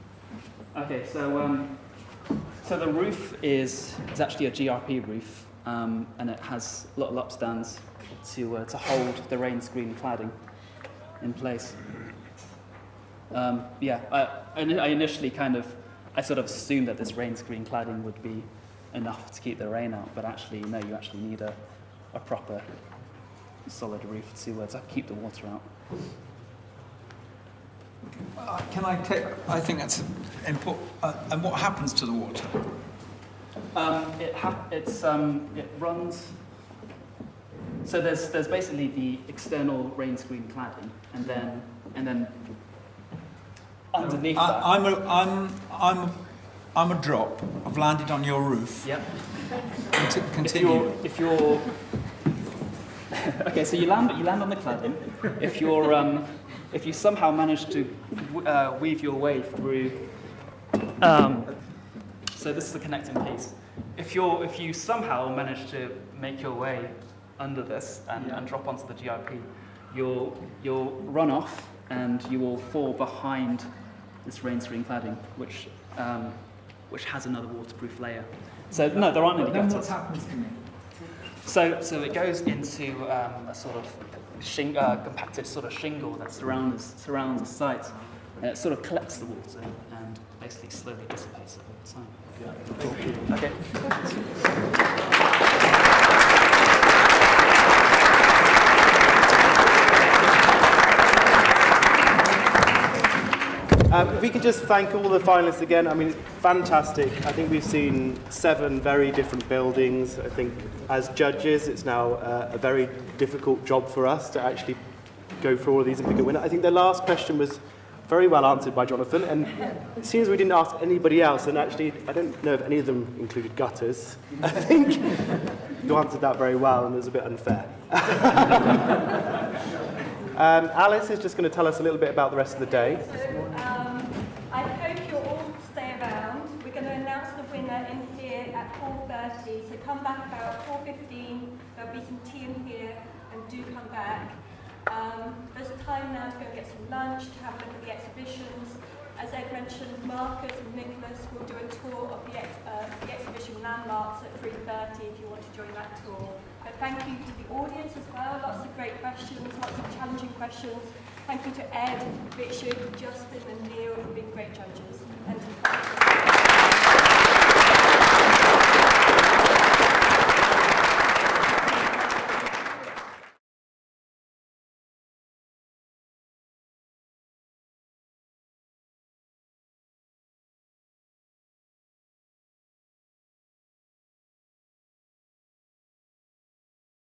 Okay, so the roof is actually a GRP roof, and it has little upstands to hold the rain screen cladding in place. I initially I sort of assumed that this rain screen cladding would be enough to keep the rain out, but actually, no, you actually need a proper solid roof to keep the water out. I think that's important. And what happens to the water? It runs. So there's basically the external rain screen cladding, and then underneath that. I'm a drop. I've landed on your roof. Yep. Continue. If you're okay, so you land on the cladding. If you somehow manage to weave your way through, so this is the connecting piece. If you somehow manage to make your way under this and drop onto the GRP, you'll run off and you will fall behind this rain screen cladding, which has another waterproof layer. So no, there aren't any gutters. Then what happens to me? So it goes into a sort of compacted sort of shingle that surrounds the site, and it sort of collects the water and basically slowly dissipates it over time. Yeah. Okay. If we could just thank all the finalists again. I mean, it's fantastic. I think we've seen 7 very different buildings. I think as judges, it's now a very difficult job for us to actually go through all of these and pick a winner. I think the last question was very well answered by Jonathan, and it seems we didn't ask anybody else, and actually, I don't know if any of them included gutters. I think you answered that very well, and it was a bit unfair. Alice is just going to tell us a little bit about the rest of the day. I hope you'll all stay around. We're going to announce the winner in here at 4:30, so come back about 4:15. There'll be some tea in here, and do come back. There's time now to go and get some lunch, to have a look at the exhibitions. As Ed mentioned, Marcus and Nicholas will do a tour of the exhibition landmarks at 3:30 if you want to join that tour. But thank you to the audience as well, lots of great questions, lots of challenging questions. Thank you to Ed, Richard, Justin and Neil for being great judges. And to